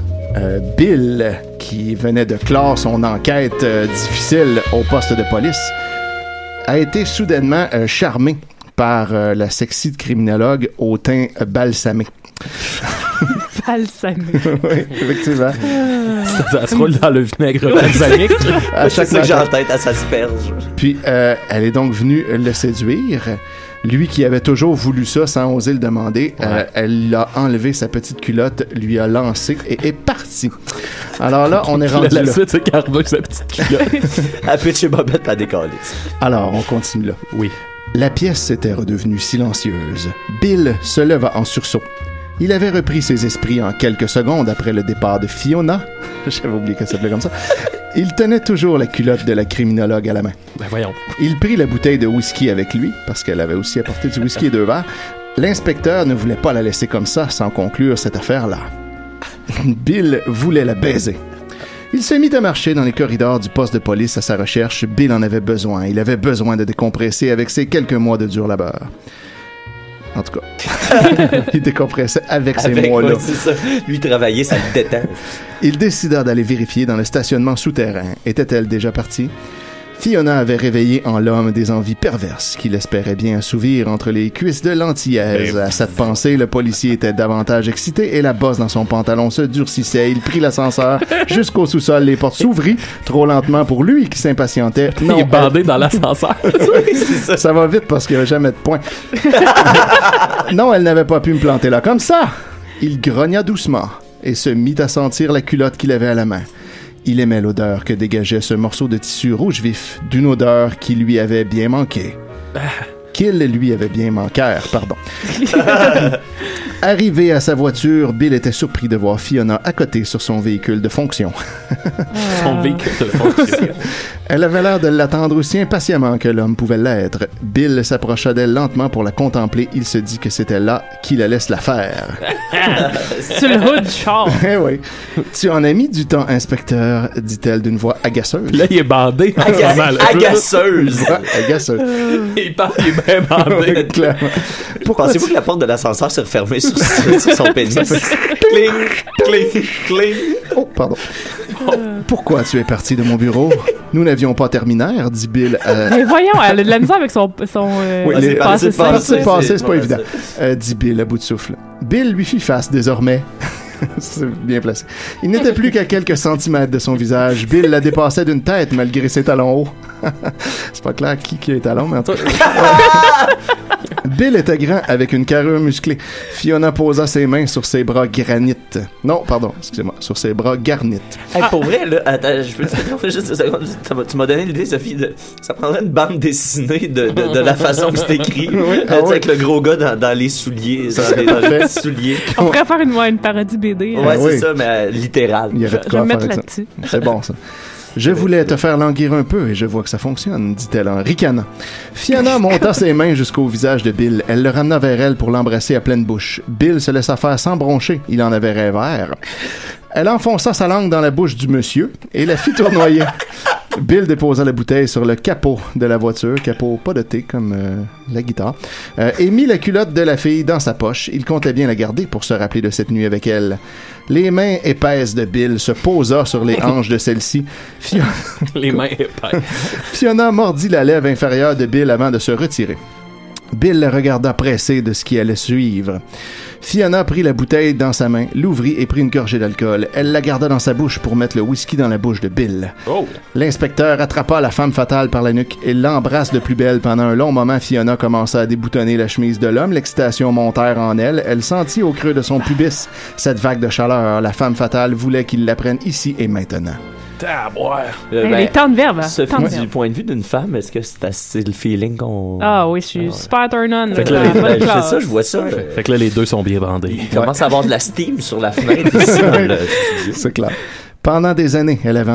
Bill, qui venait de clore son enquête difficile au poste de police, a été soudainement charmé par la sexy criminologue au teint balsamé. Balsamé. Oui, effectivement. Ça se roule dans le vinaigre balsamique. C'est ça que j'ai en tête, à s'asperge. Puis, elle est donc venue le séduire. Lui qui avait toujours voulu ça sans oser le demander, elle a enlevé sa petite culotte, lui a lancé et est parti. Alors là, on est rendu là. La suite, c'est qu'elle a revu sa petite culotte. Elle pitch chez Bobette à décoller. Alors, on continue là. Oui. La pièce était redevenue silencieuse. Bill se leva en sursaut. Il avait repris ses esprits en quelques secondes après le départ de Fiona. J'avais oublié qu'elle s'appelait comme ça. Il tenait toujours la culotte de la criminologue à la main. Ben voyons. Il prit la bouteille de whisky avec lui, parce qu'elle avait aussi apporté du whisky et 2 verres. L'inspecteur ne voulait pas la laisser comme ça, sans conclure cette affaire-là. Bill voulait la baiser. Il se mit à marcher dans les corridors du poste de police à sa recherche. Bill en avait besoin. Il avait besoin de décompresser avec ses quelques mois de dur labeur. En tout cas, il décompressait avec ces mois-là. Ouais, c'est ça. Lui, travailler, ça le détend. Il décida d'aller vérifier dans le stationnement souterrain. Était-elle déjà partie? Fiona avait réveillé en l'homme des envies perverses qu'il espérait bien assouvir entre les cuisses de l'antillaise. À cette pensée, le policier était davantage excité et la bosse dans son pantalon se durcissait. Il prit l'ascenseur jusqu'au sous-sol. Les portes s'ouvrirent trop lentement pour lui qui s'impatientait. Non, il est bandé dans l'ascenseur. Oui, ça va vite parce qu'il n'y avait jamais de point. Non, elle n'avait pas pu me planter là comme ça. Il grogna doucement et se mit à sentir la culotte qu'il avait à la main. Il aimait l'odeur que dégageait ce morceau de tissu rouge vif, d'une odeur qui lui avait bien manqué. Qu'il lui avait bien manqué, pardon. Arrivé à sa voiture, Bill était surpris de voir Fiona à côté sur son véhicule de fonction. Son véhicule de fonction. Elle avait l'air de l'attendre aussi impatiemment que l'homme pouvait l'être. Bill s'approcha d'elle lentement pour la contempler. Il se dit que c'était là qu'il allait se la faire. Sur le haut du char. Eh oui. Tu en as mis du temps, inspecteur, dit-elle d'une voix agaceuse. Là, il est bandé. Agaceuse. Agaceuse. Il parle, il est bien bandé. Clairement. Pensez-vous que la porte de l'ascenseur s'est refermée sur son pénis? Cling. Oh, pardon. Pourquoi tu es parti de mon bureau? Nous n'avions pas terminaire, dit Bill. Mais voyons, elle a de la misère avec son oui, les passé, c'est pas évident. Dit Bill à bout de souffle. Bill lui fit face désormais. C'est bien placé. Il n'était plus qu'à quelques centimètres de son visage. Bill la dépassait d'une tête malgré ses talons hauts. C'est pas clair qui a les talons, mais en tout cas. Bill était grand avec une carrure musclée. Fiona posa ses mains sur ses bras granites. Non, pardon, excusez-moi, sur ses bras garnites. Hey, pour vrai, là, attends, je peux te dire juste une seconde. Tu m'as donné l'idée, Sophie, ça prendrait une bande dessinée de la façon que c'est écrit. Oui, avec le gros gars dans les souliers, dans les souliers. On pourrait faire une parodie BD. Ouais, c'est ça, mais littéral. Il y avait de quoi faire avec ça. C'est bon, ça. Je voulais te faire languir un peu et je vois que ça fonctionne, dit-elle en ricanant. Fiona monta ses mains jusqu'au visage de Bill. Elle le ramena vers elle pour l'embrasser à pleine bouche. Bill se laissa faire sans broncher. Il en avait rêveur. Elle enfonça sa langue dans la bouche du monsieur et la fit tournoyer. Bill déposa la bouteille sur le capot de la voiture, capot pas de thé comme la guitare, et mit la culotte de la fille dans sa poche. Il comptait bien la garder pour se rappeler de cette nuit avec elle. Les mains épaisses de Bill se posa sur les hanches de celle-ci. Les mains épaisses. Fiona mordit la lèvre inférieure de Bill avant de se retirer. Bill la regarda pressé de ce qui allait suivre. Fiona prit la bouteille dans sa main, l'ouvrit et prit une gorgée d'alcool. Elle la garda dans sa bouche pour mettre le whisky dans la bouche de Bill. Oh. L'inspecteur attrapa la femme fatale par la nuque et l'embrasse de plus belle. Pendant un long moment, Fiona commença à déboutonner la chemise de l'homme. L'excitation montèrent en elle. Elle sentit au creux de son pubis cette vague de chaleur. La femme fatale voulait qu'il la prenne ici et maintenant. Les temps de verbe. Sophie, du point de vue d'une femme, est-ce que c'est le feeling qu'on... Ah oui, je suis super turn-on. Fait que là, je vois ça. Fait que là, les deux sont bien bandés. Il commence à avoir de la steam sur la fenêtre ici dans le studio. C'est clair. Pendant des années, elle avait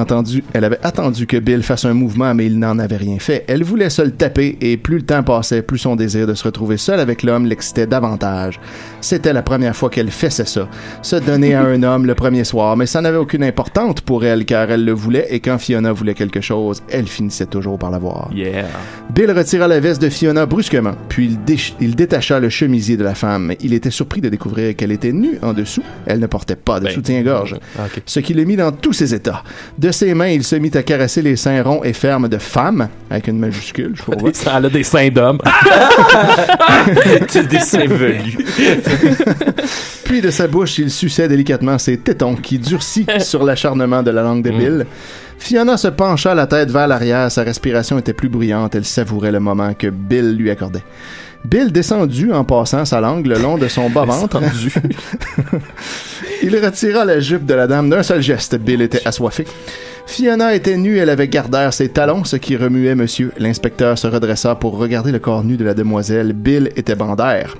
attendu que Bill fasse un mouvement, mais il n'en avait rien fait. Elle voulait se le taper, et plus le temps passait, plus son désir de se retrouver seule avec l'homme l'excitait davantage. C'était la première fois qu'elle faisait ça. Se donner à un homme le premier soir, mais ça n'avait aucune importance pour elle, car elle le voulait, et quand Fiona voulait quelque chose, elle finissait toujours par l'avoir. Yeah. Bill retira la veste de Fiona brusquement, puis il détacha le chemisier de la femme. Il était surpris de découvrir qu'elle était nue en dessous. Elle ne portait pas de soutien-gorge. Okay. Ce qui le mit dans tous ses états. De ses mains, il se mit à caresser les seins ronds et fermes de femme, avec une majuscule, je crois. Elle a des seins d'homme. Des seins velus. Puis de sa bouche, il suçait délicatement ses tétons qui durcit sur l'acharnement de la langue de Bill. Fiona se pencha la tête vers l'arrière, sa respiration était plus bruyante, elle savourait le moment que Bill lui accordait. Bill descendit en passant sa langue le long de son bas-ventre. Il retira la jupe de la dame d'un seul geste. Bill était assoiffé. Fiona était nue, elle avait gardé ses talons, ce qui remuait monsieur. L'inspecteur se redressa pour regarder le corps nu de la demoiselle. Bill était bandaire.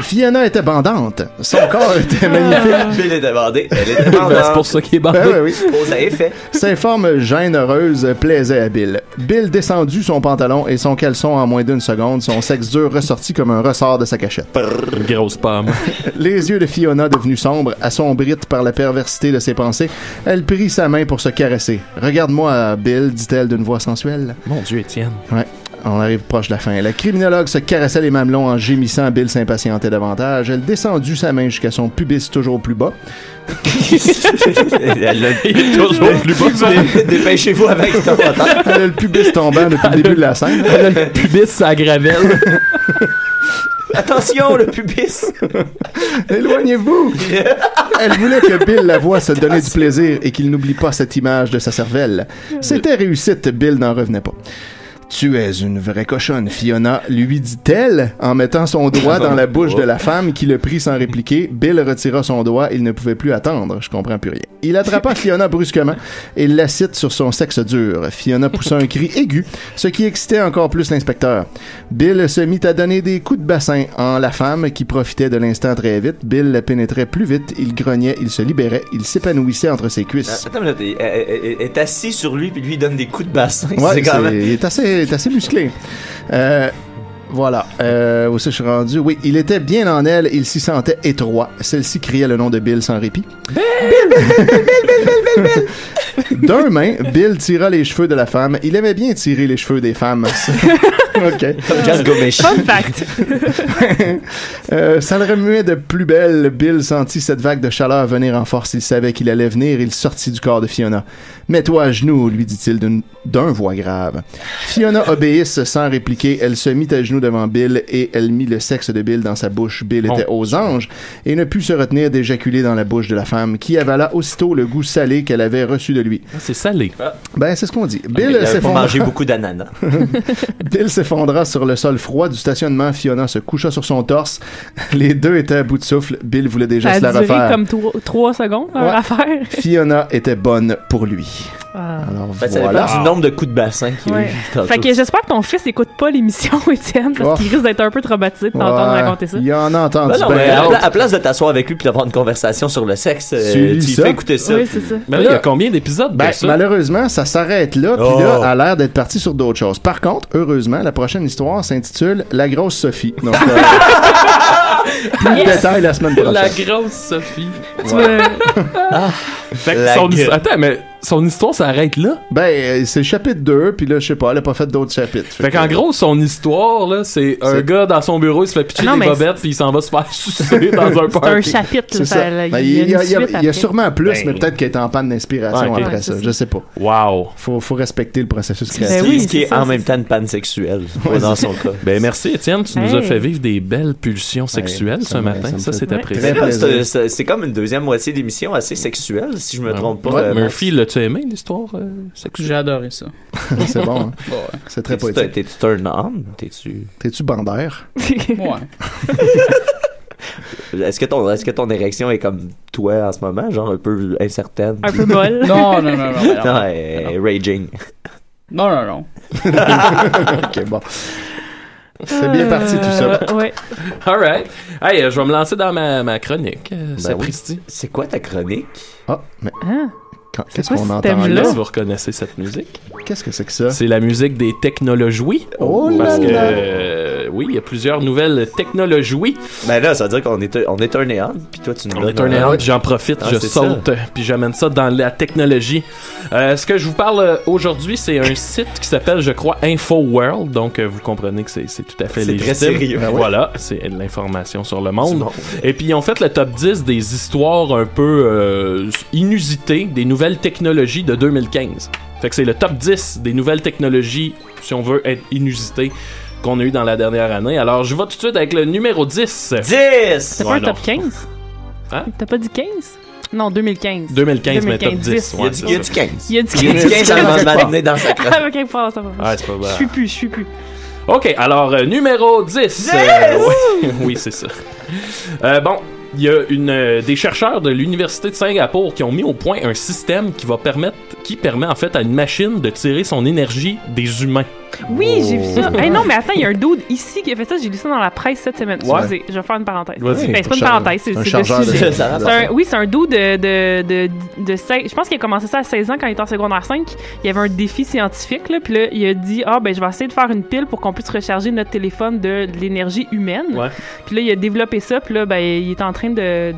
Fiona était bandante. Son corps était magnifique. Bill était bandé. Elle était bandante. C'est pour ça qu'il est bandé. Oui. Cause à effet. Ses formes généreuses plaisaient à Bill. Bill descendit son pantalon et son caleçon en moins d'une seconde. Son sexe dur ressortit comme un ressort de sa cachette. Une grosse pomme. Les yeux de Fiona devenus sombres, assombrites par la perversité de ses pensées, elle prit sa main pour se caresser. « Regarde-moi, Bill », dit-elle d'une voix sensuelle. Mon Dieu, Étienne. Ouais. On arrive proche de la fin. La criminologue se caressait les mamelons en gémissant. Bill s'impatientait davantage. Elle descendit sa main jusqu'à son pubis toujours plus bas. Il est toujours plus bas. Dépêchez-vous avec ton temps. Elle a le pubis tombant depuis le début de la scène. Elle a le pubis, ça gravelle. Attention, le pubis! Éloignez-vous! Elle voulait que Bill la voie se donner du plaisir et qu'il n'oublie pas cette image de sa cervelle. C'était réussite, Bill n'en revenait pas. Tu es une vraie cochonne, Fiona, lui dit-elle en mettant son doigt dans la bouche de la femme qui le prit sans répliquer. Bill retira son doigt, il ne pouvait plus attendre. Je comprends plus rien. Il attrapa Fiona brusquement et l'assite sur son sexe dur. Fiona poussa un cri aigu, ce qui excitait encore plus l'inspecteur. Bill se mit à donner des coups de bassin en la femme qui profitait de l'instant très vite. Bill la pénétrait plus vite, il grognait, il se libérait, il s'épanouissait entre ses cuisses. Attends, elle est assis sur lui puis lui donne des coups de bassin. Ouais, il est assez musclé. Voilà. Où est-ce que je suis rendu? Oui, il était bien en elle, il s'y sentait étroit. Celle-ci criait le nom de Bill sans répit. Bill! D'un main, Bill tira les cheveux de la femme. Il aimait bien tirer les cheveux des femmes. OK. Just go méchant. Fun fact. Ça le remuait de plus belle. Bill sentit cette vague de chaleur venir en force. Il savait qu'il allait venir. Il sortit du corps de Fiona. « Mets-toi à genoux, lui dit-il d'un voix grave. Fiona obéit sans répliquer. Elle se mit à genoux devant Bill et elle mit le sexe de Bill dans sa bouche. Bill était aux anges et ne put se retenir d'éjaculer dans la bouche de la femme qui avala aussitôt le goût salé qu'elle avait reçu de lui. C'est salé. Ben, c'est ce qu'on dit. Bill Il a s'effondra. mangé beaucoup d'ananas. Bill s'effondra sur le sol froid du stationnement. Fiona se coucha sur son torse. Les deux étaient à bout de souffle. Bill voulait déjà Ça se a la duré refaire. comme 3 secondes, leur affaire. Fiona était bonne pour lui. Alors Ça voilà. dépend du nombre de coups de bassin qu'il y a eu. Fait que j'espère que ton fils écoute pas l'émission, Étienne, parce qu'il risque d'être un peu traumatisé de t'entendre raconter ça. Il en a entendu. Ben non, mais à place de t'asseoir avec lui puis d'avoir une conversation sur le sexe, tu lui fais écouter ça. Oui, c'est ça. Mais là, il y a combien d'épisodes de ça? Malheureusement, ça s'arrête là, puis là, a l'air d'être parti sur d'autres choses. Par contre, heureusement, la prochaine histoire s'intitule La grosse Sophie. Donc, plus de détails la semaine prochaine. La grosse Sophie. Ouais. Fait que attends, mais son histoire s'arrête là? Ben, c'est le chapitre 2, puis là, je sais pas, elle a pas fait d'autres chapitres. Fait qu'en gros, son histoire, là, c'est un gars dans son bureau, il se fait pitcher des bobettes, puis il s'en va se faire sucer dans un parc. C'est un chapitre, c'est ça. Ben, il y a sûrement plus, mais peut-être qu'il est en panne d'inspiration après ça. Je sais pas. Wow. Faut respecter le processus créatif. Ce qui est en même temps une panne sexuelle, dans son cas. Ben, merci, Étienne. Tu nous as fait vivre des belles pulsions sexuelles ce matin. Ça, c'est apprécié. C'est comme une deuxième moitié d'émission assez sexuelle, si je me trompe pas. Ouais, Murphy, l'as-tu aimé, l'histoire sexuelle? J'ai adoré ça. C'est bon, hein? Ouais. C'est très poétique. T'es-tu turn on? T'es-tu bandaire? Ouais. Est-ce que ton érection est comme toi en ce moment, genre un peu incertaine? Un peu molle? Non. Raging. Non. Ok, bon. C'est bien parti tout ça. Ouais. Alright. Hey, je vais me lancer dans ma chronique. Sapristi. C'est quoi ta chronique? Ah, mais... Qu'est-ce quoi qu'on ce entend thème-là? là? Vous reconnaissez cette musique? Qu'est-ce que c'est que ça? C'est la musique des technologies. Oh Parce là que, là! oui, il y a plusieurs nouvelles technologies. Ben là, ça veut dire qu'on est un néant, puis toi, tu nous On est un néant, puis j'en profite, je saute, puis j'amène ça dans la technologie. Ce que je vous parle aujourd'hui, c'est un site qui s'appelle, je crois, InfoWorld. Donc, vous comprenez que c'est tout à fait légitime. C'est très sérieux. Voilà, c'est de l'information sur le monde. Et puis, ils ont fait le top 10 des histoires un peu inusitées, des nouvelles technologies de 2015. Fait que c'est le top 10 des nouvelles technologies, si on veut être inusité, qu'on a eu dans la dernière année. Alors, je vais tout de suite avec le numéro 10. 10! C'est pas un top 15? Hein? T'as pas dit 15? Non, 2015. 2015, mais top 10. Il y a du 15. Il y a du 15. Il y a du 15 avant de m'amener dans sa chronique. Avec un point, ça va. Ah, c'est pas vrai. Je suis plus. OK, alors, numéro 10. Oui, c'est ça. Bon, il y a des chercheurs de l'Université de Singapour qui ont mis au point un système qui permet en fait à une machine de tirer son énergie des humains. Oui, j'ai vu ça. Hey, non, mais attends, il y a un dude ici qui a fait ça. J'ai lu ça dans la presse cette semaine. Ouais. Excusez, je vais faire une parenthèse. Vas-y. Ben, c'est pas une parenthèse, c'est le sujet. C'est un dude de 16... Je pense qu'il a commencé ça à 16 ans quand il était en secondaire 5. Il y avait un défi scientifique, là, puis là, il a dit « Ah, ben, je vais essayer de faire une pile pour qu'on puisse recharger notre téléphone de l'énergie humaine. Ouais. » Puis là, il a développé ça, puis là, ben, il est en train de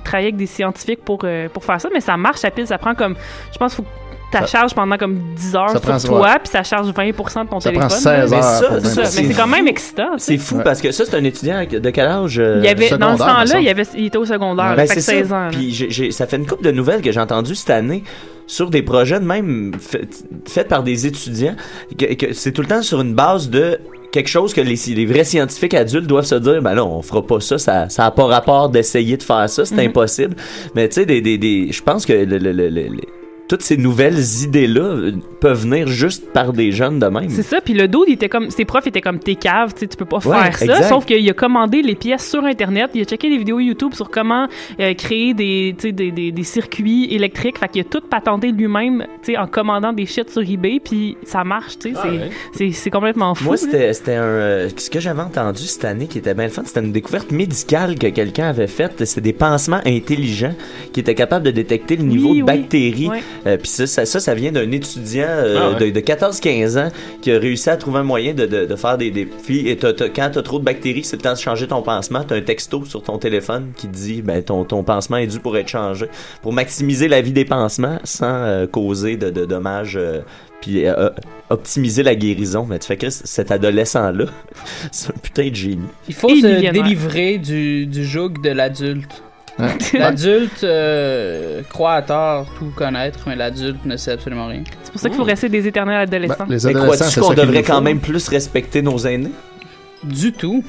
travailler avec des scientifiques pour faire ça. Mais ça marche, la pile, ça prend comme... Je pense qu'il faut ta charge pendant comme 10 heures sur toi, puis ça charge 20% de ton téléphone. Ça prend 16 heures. Mais c'est quand même excitant. C'est fou parce que ça, c'est un étudiant de quel âge? Il y avait, dans ce temps-là, il était au secondaire. Ben, fait que 16 ans. Puis ça fait une couple de nouvelles que j'ai entendues cette année sur des projets de même faits par des étudiants. Que c'est tout le temps sur une base de quelque chose que les vrais scientifiques adultes doivent se dire, ben non, on fera pas ça, ça a pas rapport d'essayer de faire ça, c'est impossible. Mais tu sais, je pense que toutes ces nouvelles idées-là peuvent venir juste par des jeunes de même. C'est ça, puis le dude, ses profs étaient comme t'es cave, tu peux pas faire ça, exact. Sauf qu'il a commandé les pièces sur Internet, il a checké des vidéos YouTube sur comment créer des circuits électriques, fait qu'il a tout patenté lui-même, en commandant des shit sur eBay, puis ça marche, c'est complètement fou. Moi, c'était ce que j'avais entendu cette année qui était bien le fun, c'était une découverte médicale que quelqu'un avait faite, c'était des pansements intelligents qui étaient capables de détecter le niveau de bactéries Puis ça vient d'un étudiant de 14-15 ans qui a réussi à trouver un moyen de faire des filles. Et quand t'as trop de bactéries, c'est le temps de changer ton pansement. T'as un texto sur ton téléphone qui te dit ton pansement est dû pour être changé. Pour maximiser la vie des pansements sans causer de dommages. Puis optimiser la guérison. Mais tu fais que cet adolescent-là, c'est un putain de génie. Il faut se délivrer du joug de l'adulte. Ouais. L'adulte croit à tort tout connaître, mais l'adulte ne sait absolument rien. C'est pour ça qu'il faut rester des éternels adolescents. Les adolescents, crois-tu qu'on devrait quand même plus respecter nos aînés? Du tout.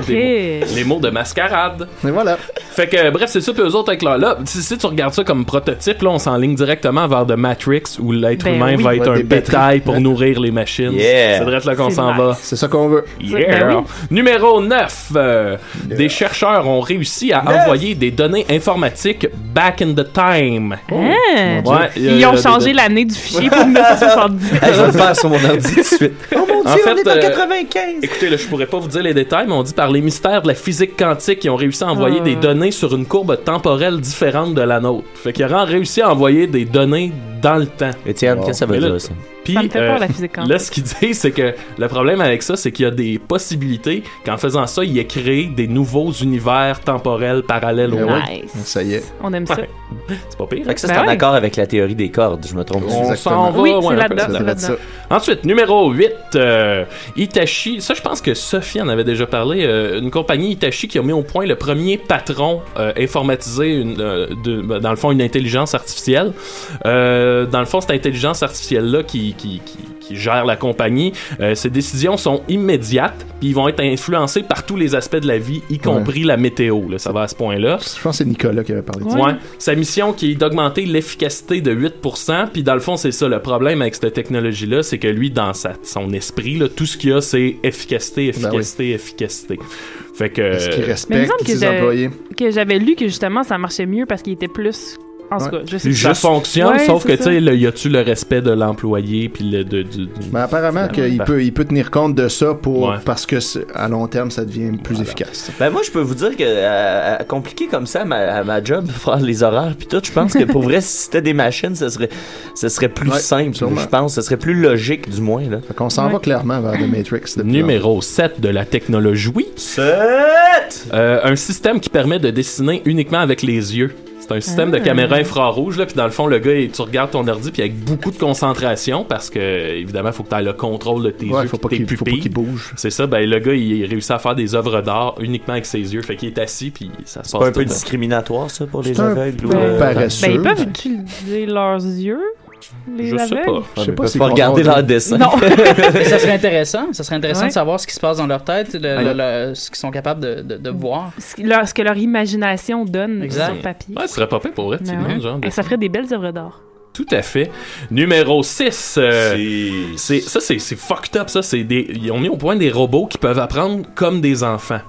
Les mots de mascarade. Et voilà. Fait que, bref, c'est ça. Puis eux autres, avec là, si tu regardes ça comme prototype, là, on s'enligne directement vers The Matrix, où l'être humain va être un bétail pour nourrir les machines. Yeah. C'est direct là qu'on s'en va. C'est ça qu'on veut. Yeah. Numéro 9. Des chercheurs ont réussi à envoyer des données informatiques back in the time. Ils ont changé l'année du fichier pour 1970. Je vais le faire sur mon ordi tout de suite. Oh mon Dieu, on est en 95. Écoutez, là, je pourrais pas vous dire les détails, mais on dit par les mystères de la physique quantique, ils ont réussi à envoyer des données sur une courbe temporelle différente de la nôtre. Fait qu'ils ont réussi à envoyer des données dans le temps. Étienne, qu'est-ce que ça veut dire, ça? Puis, ça me fait peur, la physique quantique. Là, ce qu'ils disent, c'est que le problème avec ça, c'est qu'il y a des possibilités qu'en faisant ça, il ait créé des nouveaux univers temporels parallèles au nôtre. Nice. Ça y est. On aime ça. C'est pas pire. Fait que ça, c'est en accord avec la théorie des cordes, je me trompe. On s'en va, oui, c'est là-dedans. Ensuite, numéro 8, Hitachi. Ça, je pense que Sophie en avait déjà parlé. Une compagnie Hitachi qui a mis au point le premier patron informatisé, dans le fond, une intelligence artificielle. Dans le fond, cette intelligence artificielle-là qui gère la compagnie, ces décisions sont immédiates, puis ils vont être influencés par tous les aspects de la vie, y compris la météo. Là, ça va à ce point-là. Je pense que c'est Nicolas qui avait parlé de ça. Ouais. Sa mission qui est d'augmenter l'efficacité de 8%, puis dans le fond, c'est ça. Le problème avec cette technologie-là, c'est que lui, dans son esprit, là, tout ce qu'il y a, c'est efficacité. Fait que... Est-ce qu'il respecte ses employés? Que j'avais lu que justement, ça marchait mieux parce qu'il était plus... En tout cas, je sais ça fonctionne, sauf que tu sais, y a-tu le respect de l'employé puis Mais apparemment qu'il peut tenir compte de ça parce que à long terme ça devient plus efficace. Ben moi je peux vous dire que compliqué comme ça à ma job, faire les horaires puis tout, je pense que pour vrai si c'était des machines, ça serait plus simple, je pense, ça serait plus logique du moins là. Fait qu'on s'en va clairement vers The Matrix. Numéro 7 de la technologie. 7. Un système qui permet de dessiner uniquement avec les yeux. C'est un système de caméra infrarouge, là, puis dans le fond, le gars, tu regardes ton ordi, puis avec beaucoup de concentration, parce que, évidemment, il faut que tu aies le contrôle de tes yeux, faut pas qu'il bouge. C'est ça, ben, le gars, il réussit à faire des œuvres d'art uniquement avec ses yeux, fait qu'il est assis, puis ça se passe. C'est pas un peu discriminatoire, ça, pour les aveugles? Paresseux. Ils peuvent utiliser leurs yeux? Je sais pas. Je sais pas si regarder leur dessin. Non. Ça serait intéressant. Ça serait intéressant de savoir ce qui se passe dans leur tête, ce qu'ils sont capables de voir. Ce que leur imagination donne sur papier. Ouais, ce serait pas pire pour vrai. Et ça ferait des belles œuvres d'art. Tout à fait. Numéro 6. C'est fucked up, ça. Ils ont mis au point des robots qui peuvent apprendre comme des enfants.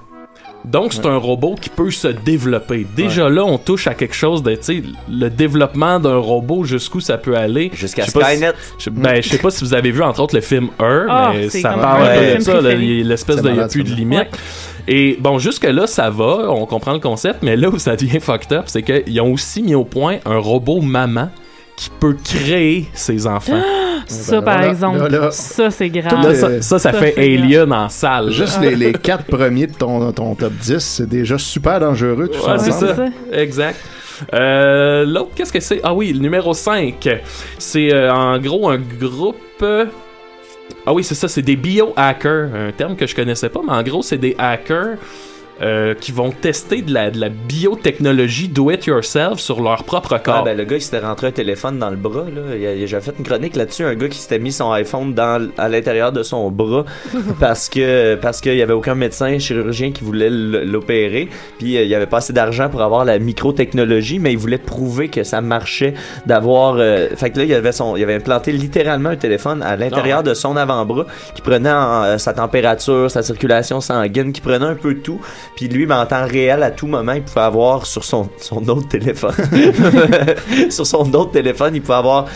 Donc, c'est un robot qui peut se développer. Déjà là, on touche à quelque chose de, tu sais, le développement d'un robot, jusqu'où ça peut aller. Jusqu'à Skynet. Je sais pas si vous avez vu, entre autres, le film mais ça parle un peu de ça. L'espèce de « y a plus de limite ». Et bon, jusque-là, ça va, on comprend le concept, mais là où ça devient fucked up, c'est qu'ils ont aussi mis au point un robot maman qui peut créer ses enfants. Ça, par exemple, ça, c'est grave. Ça fait Alien en salle. Juste les 4 premiers de ton top 10, c'est déjà super dangereux. Tout ça c'est ça. Exact. L'autre, qu'est-ce que c'est? Ah oui, le numéro 5. C'est en gros un groupe... Ah oui, c'est ça, c'est des biohackers. Un terme que je connaissais pas, mais en gros, c'est des hackers... qui vont tester de la biotechnologie do-it-yourself sur leur propre corps. Ah, ben, le gars, il s'était rentré un téléphone dans le bras. J'avais fait une chronique là-dessus. Un gars qui s'était mis son iPhone à l'intérieur de son bras parce qu'il n'y avait aucun médecin chirurgien qui voulait l'opérer. Puis il n'y avait pas assez d'argent pour avoir la microtechnologie, mais il voulait prouver que ça marchait d'avoir... Fait que là, il avait implanté littéralement un téléphone à l'intérieur de son avant-bras qui prenait sa température, sa circulation sanguine, qui prenait un peu tout. Puis lui, mais en temps réel, à tout moment, il pouvait avoir sur son autre téléphone. Sur son autre téléphone, il pouvait avoir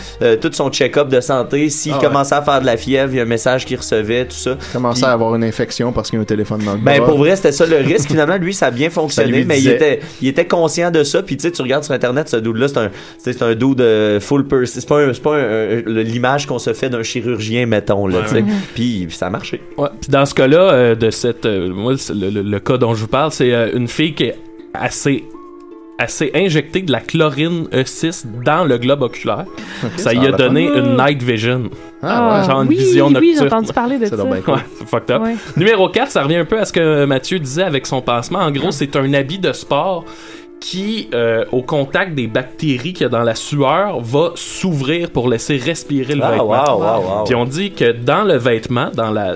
tout son check-up de santé. S'il commençait à faire de la fièvre, il y a un message qu'il recevait, tout ça. Il commençait à avoir une infection parce qu'il y a un téléphone dans le bras. bras. Pour vrai, c'était ça le risque. Finalement, lui, ça a bien fonctionné, mais il était conscient de ça. Puis tu sais, tu regardes sur Internet, ce dude-là, c'est un dude full person. C'est pas l'image qu'on se fait d'un chirurgien, mettons, là, tu sais. Puis ça a marché. Ouais. Puis dans ce cas-là, de cette, moi, le cas dont je vous parle, c'est une fille qui est assez injecté de la chlorine E6 dans le globe oculaire. Okay, ça y a donné une night vision. Genre une vision nocturne. Oui, j'ai entendu parler de ça. Ouais, c'est fucked up. Ouais. Numéro 4, ça revient un peu à ce que Mathieu disait avec son pansement. En gros, c'est un habit de sport qui, au contact des bactéries qu'il y a dans la sueur, va s'ouvrir pour laisser respirer le vêtement. Puis on dit que dans le vêtement,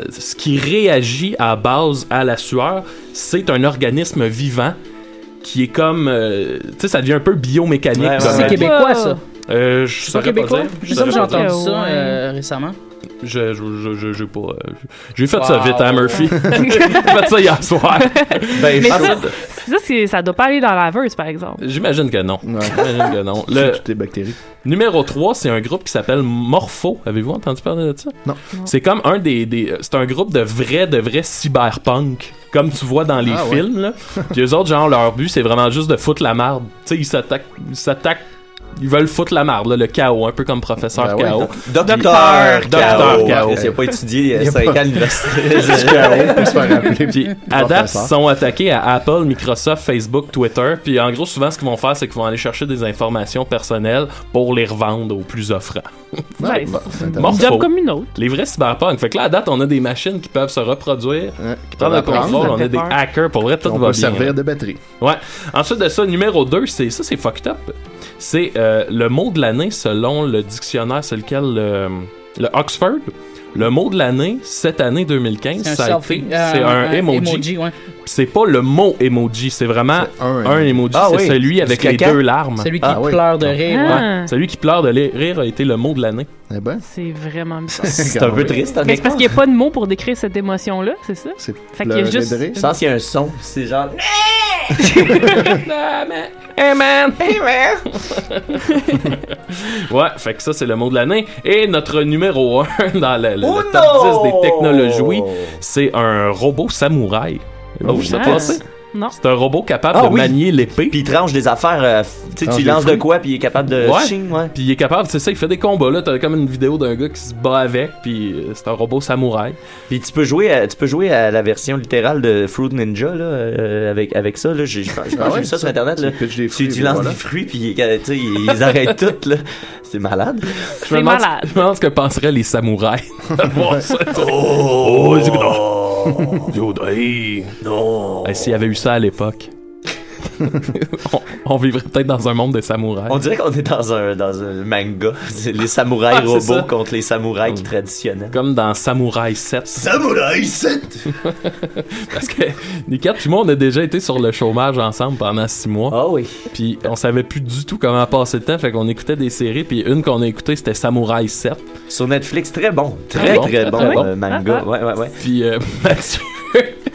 ce qui réagit à base à la sueur, c'est un organisme vivant qui est comme... tu sais, ça devient un peu biomécanique. C'est québécois, ça? Je saurais pas dire. Je sais que j'ai entendu ça récemment. J'ai pas... j'ai fait ça vite, hein, Murphy? J'ai fait ça hier soir. Mais ça doit pas aller dans la laveuse, par exemple. J'imagine que non. J'imagine que non. Toutes les bactéries. Numéro 3, c'est un groupe qui s'appelle Morpho. Avez-vous entendu parler de ça? Non. C'est comme c'est un groupe de vrais cyberpunk. Comme tu vois dans les films, là. Puis eux autres, genre, leur but, c'est vraiment juste de foutre la marde. Tu sais, ils s'attaquent. Ils veulent foutre la marde, là, le chaos, un peu comme Professeur Chaos. Docteur Chaos. Il n'a pas étudié 5 ans à l'université. Puis à date, ils sont attaqués à Apple, Microsoft, Facebook, Twitter. Puis en gros, souvent, ce qu'ils vont faire, c'est qu'ils vont aller chercher des informations personnelles pour les revendre aux plus offrants. Ouais, job comme une autre. Les vrais cyberpunk. Fait que là, à date, on a des machines qui peuvent se reproduire, qui prennent le contrôle. On a des hackers. Pour vrai, tout va bien. On peut servir de batterie. Ouais. Ensuite de ça, numéro 2, c'est fucked up. C'est le mot de l'année selon le dictionnaire, c'est lequel? Le Oxford. Le mot de l'année, cette année 2015, c'est un emoji. Ouais. C'est pas le mot emoji, c'est vraiment un emoji. C'est celui avec les deux larmes. Celui qui pleure de rire. Ouais. Celui qui pleure de rire a été le mot de l'année. Eh ben. C'est vraiment bizarre. C'est un peu triste. Mais c'est parce qu'il n'y a pas de mot pour décrire cette émotion-là, c'est ça? Fait qu'il y a juste... Je pense qu'il y a un son. C'est genre... Hey man! Ouais, fait que ça, c'est le mot de l'année. Et notre numéro 1 dans le top 10 des technologies, c'est un robot samouraï. Vous savez pas ça? Non. C'est un robot capable de manier l'épée. Puis il tranche des affaires. Tu lances de quoi, puis il est capable de. Puis il est capable, c'est ça, il fait des combats. Là, t'as comme une vidéo d'un gars qui se bat avec, puis c'est un robot samouraï. Puis tu peux jouer à la version littérale de Fruit Ninja là, avec ça. Là, j'ai vu ça sur Internet. Là. Tu lances des fruits, puis ils arrêtent tout. Là. C'est malade. Je me demande ce que penseraient les samouraïs de voir ça. Oh, non. S'il y avait eu ça à l'époque, on vivrait peut-être dans un monde de samouraïs. On dirait qu'on est dans un manga. Les samouraïs robots contre les samouraïs traditionnels. Comme dans Samouraï 7. Samouraï 7! Parce que Nikat puis moi, on a déjà été sur le chômage ensemble pendant 6 mois. Ah oui. Puis on savait plus du tout comment passer le temps. Fait qu'on écoutait des séries. Puis une qu'on a écoutée, c'était Samouraï 7. Sur Netflix, très bon. Très bon manga. Ouais. Puis Mathieu...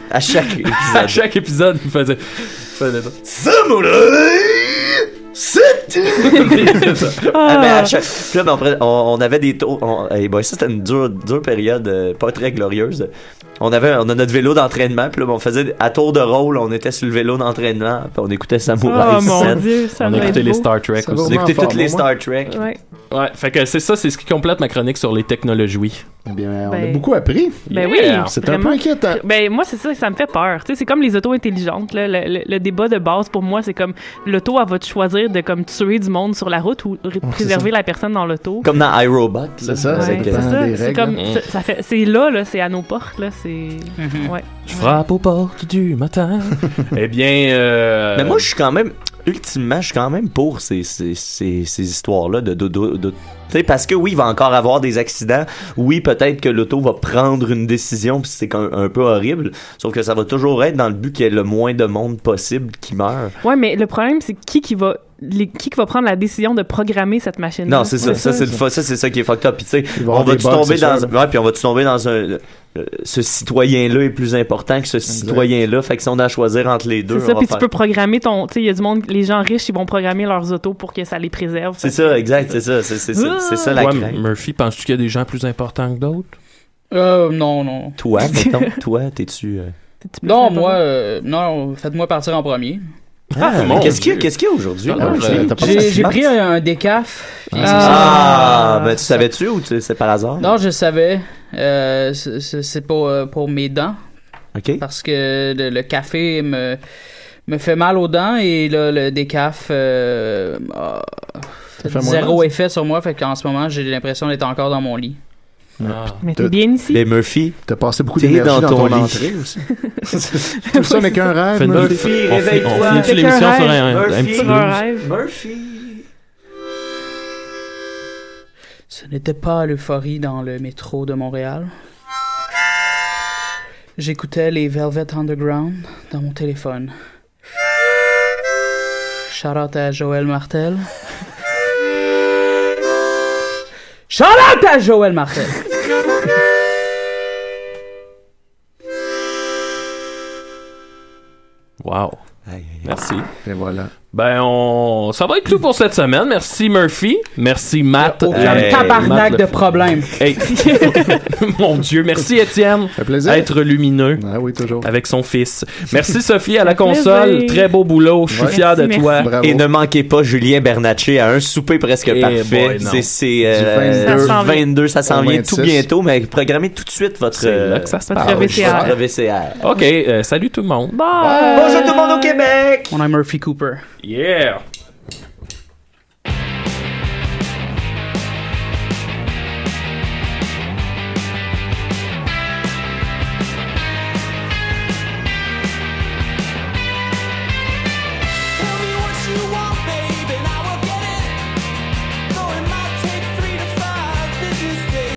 À chaque épisode. Il faisait Samouraï 7! À chaque... Puis là, on avait des tours. Ça, c'était une dure période, pas très glorieuse. On a notre vélo d'entraînement, puis là, on faisait à tour de rôle, on était sur le vélo d'entraînement, puis on écoutait Samouraï 7. Oh mon Dieu, on écoutait les Star Trek aussi. On écoutait toutes les Star Trek. Ouais, fait que c'est ça, c'est ce qui complète ma chronique sur les technologies. Eh bien, on a beaucoup appris. Ben oui, c'est un peu inquiétant. Ben moi, c'est ça me fait peur. Tu sais, c'est comme les autos intelligentes. Là. Le débat de base pour moi, c'est comme l'auto, elle va te choisir de comme tuer du monde sur la route ou préserver la personne dans l'auto. Comme dans iRobot. C'est ça. C'est comme c'est là, c'est à nos portes là. C'est Je frappe aux portes du matin. Eh bien, mais moi, je suis quand même. Ultimement, je suis quand même pour ces histoires-là T'sais, parce que oui, il va encore avoir des accidents. Oui, peut-être que l'auto va prendre une décision, puis c'est un peu horrible. Sauf que ça va toujours être dans le but qu'il y ait le moins de monde possible qui meurt. Ouais, mais le problème, c'est qui va prendre la décision de programmer cette machine? Non, c'est ça. Ça, c'est ça qui est fucked up. Puis, tu sais, on va-tu tomber dans un. Ce citoyen-là est plus important que ce citoyen-là. Fait que si on a à choisir entre les deux. C'est ça, puis tu peux programmer ton. Tu sais, il y a du monde, les gens riches, ils vont programmer leurs autos pour que ça les préserve. C'est ça, exact, c'est ça. C'est ça la crainte. Murphy, penses-tu qu'il y a des gens plus importants que d'autres? Non. Toi, mettons, t'es-tu. Non, moi, non, faites-moi partir en premier. Mais qu'est-ce qu'il y a aujourd'hui? J'ai pris un décaf. Ben tu savais-tu ou c'est par hasard? Non, je savais. C'est pour mes dents. OK. Parce que le café me fait mal aux dents et là, le décaf zéro effet sur moi. Fait qu'en ce moment, j'ai l'impression d'être encore dans mon lit. Mais t'es bien ici. Mais Murphy, t'as passé beaucoup d'énergie dans ton entrée aussi. Tout ça n'est qu'un rêve. Murphy, réveille-toi. On finit l'émission sur un petit rêve. Murphy. Ce n'était pas l'euphorie dans le métro de Montréal. J'écoutais les Velvet Underground dans mon téléphone. Shout out à Joël Martel. Shout out à Joël Martel. Wow. Merci. Et voilà. Ben, ça va être tout pour cette semaine. Merci Murphy. Merci Matt. Tabarnak de problème. Hey. Mon Dieu. Merci Étienne. Ça fait plaisir. Être lumineux. Ah oui, toujours. Avec son fils. Merci Sophie à la console. Très beau boulot. Je suis fier de toi. Bravo. Et ne manquez pas Julien Bernatchez à un souper presque parfait. C'est 22, ça s'en vient tout bientôt, mais programmez tout de suite votre VCR. OK. Salut tout le monde. Bye. Bonjour tout le monde au Québec. On a Murphy Cooper. Yeah.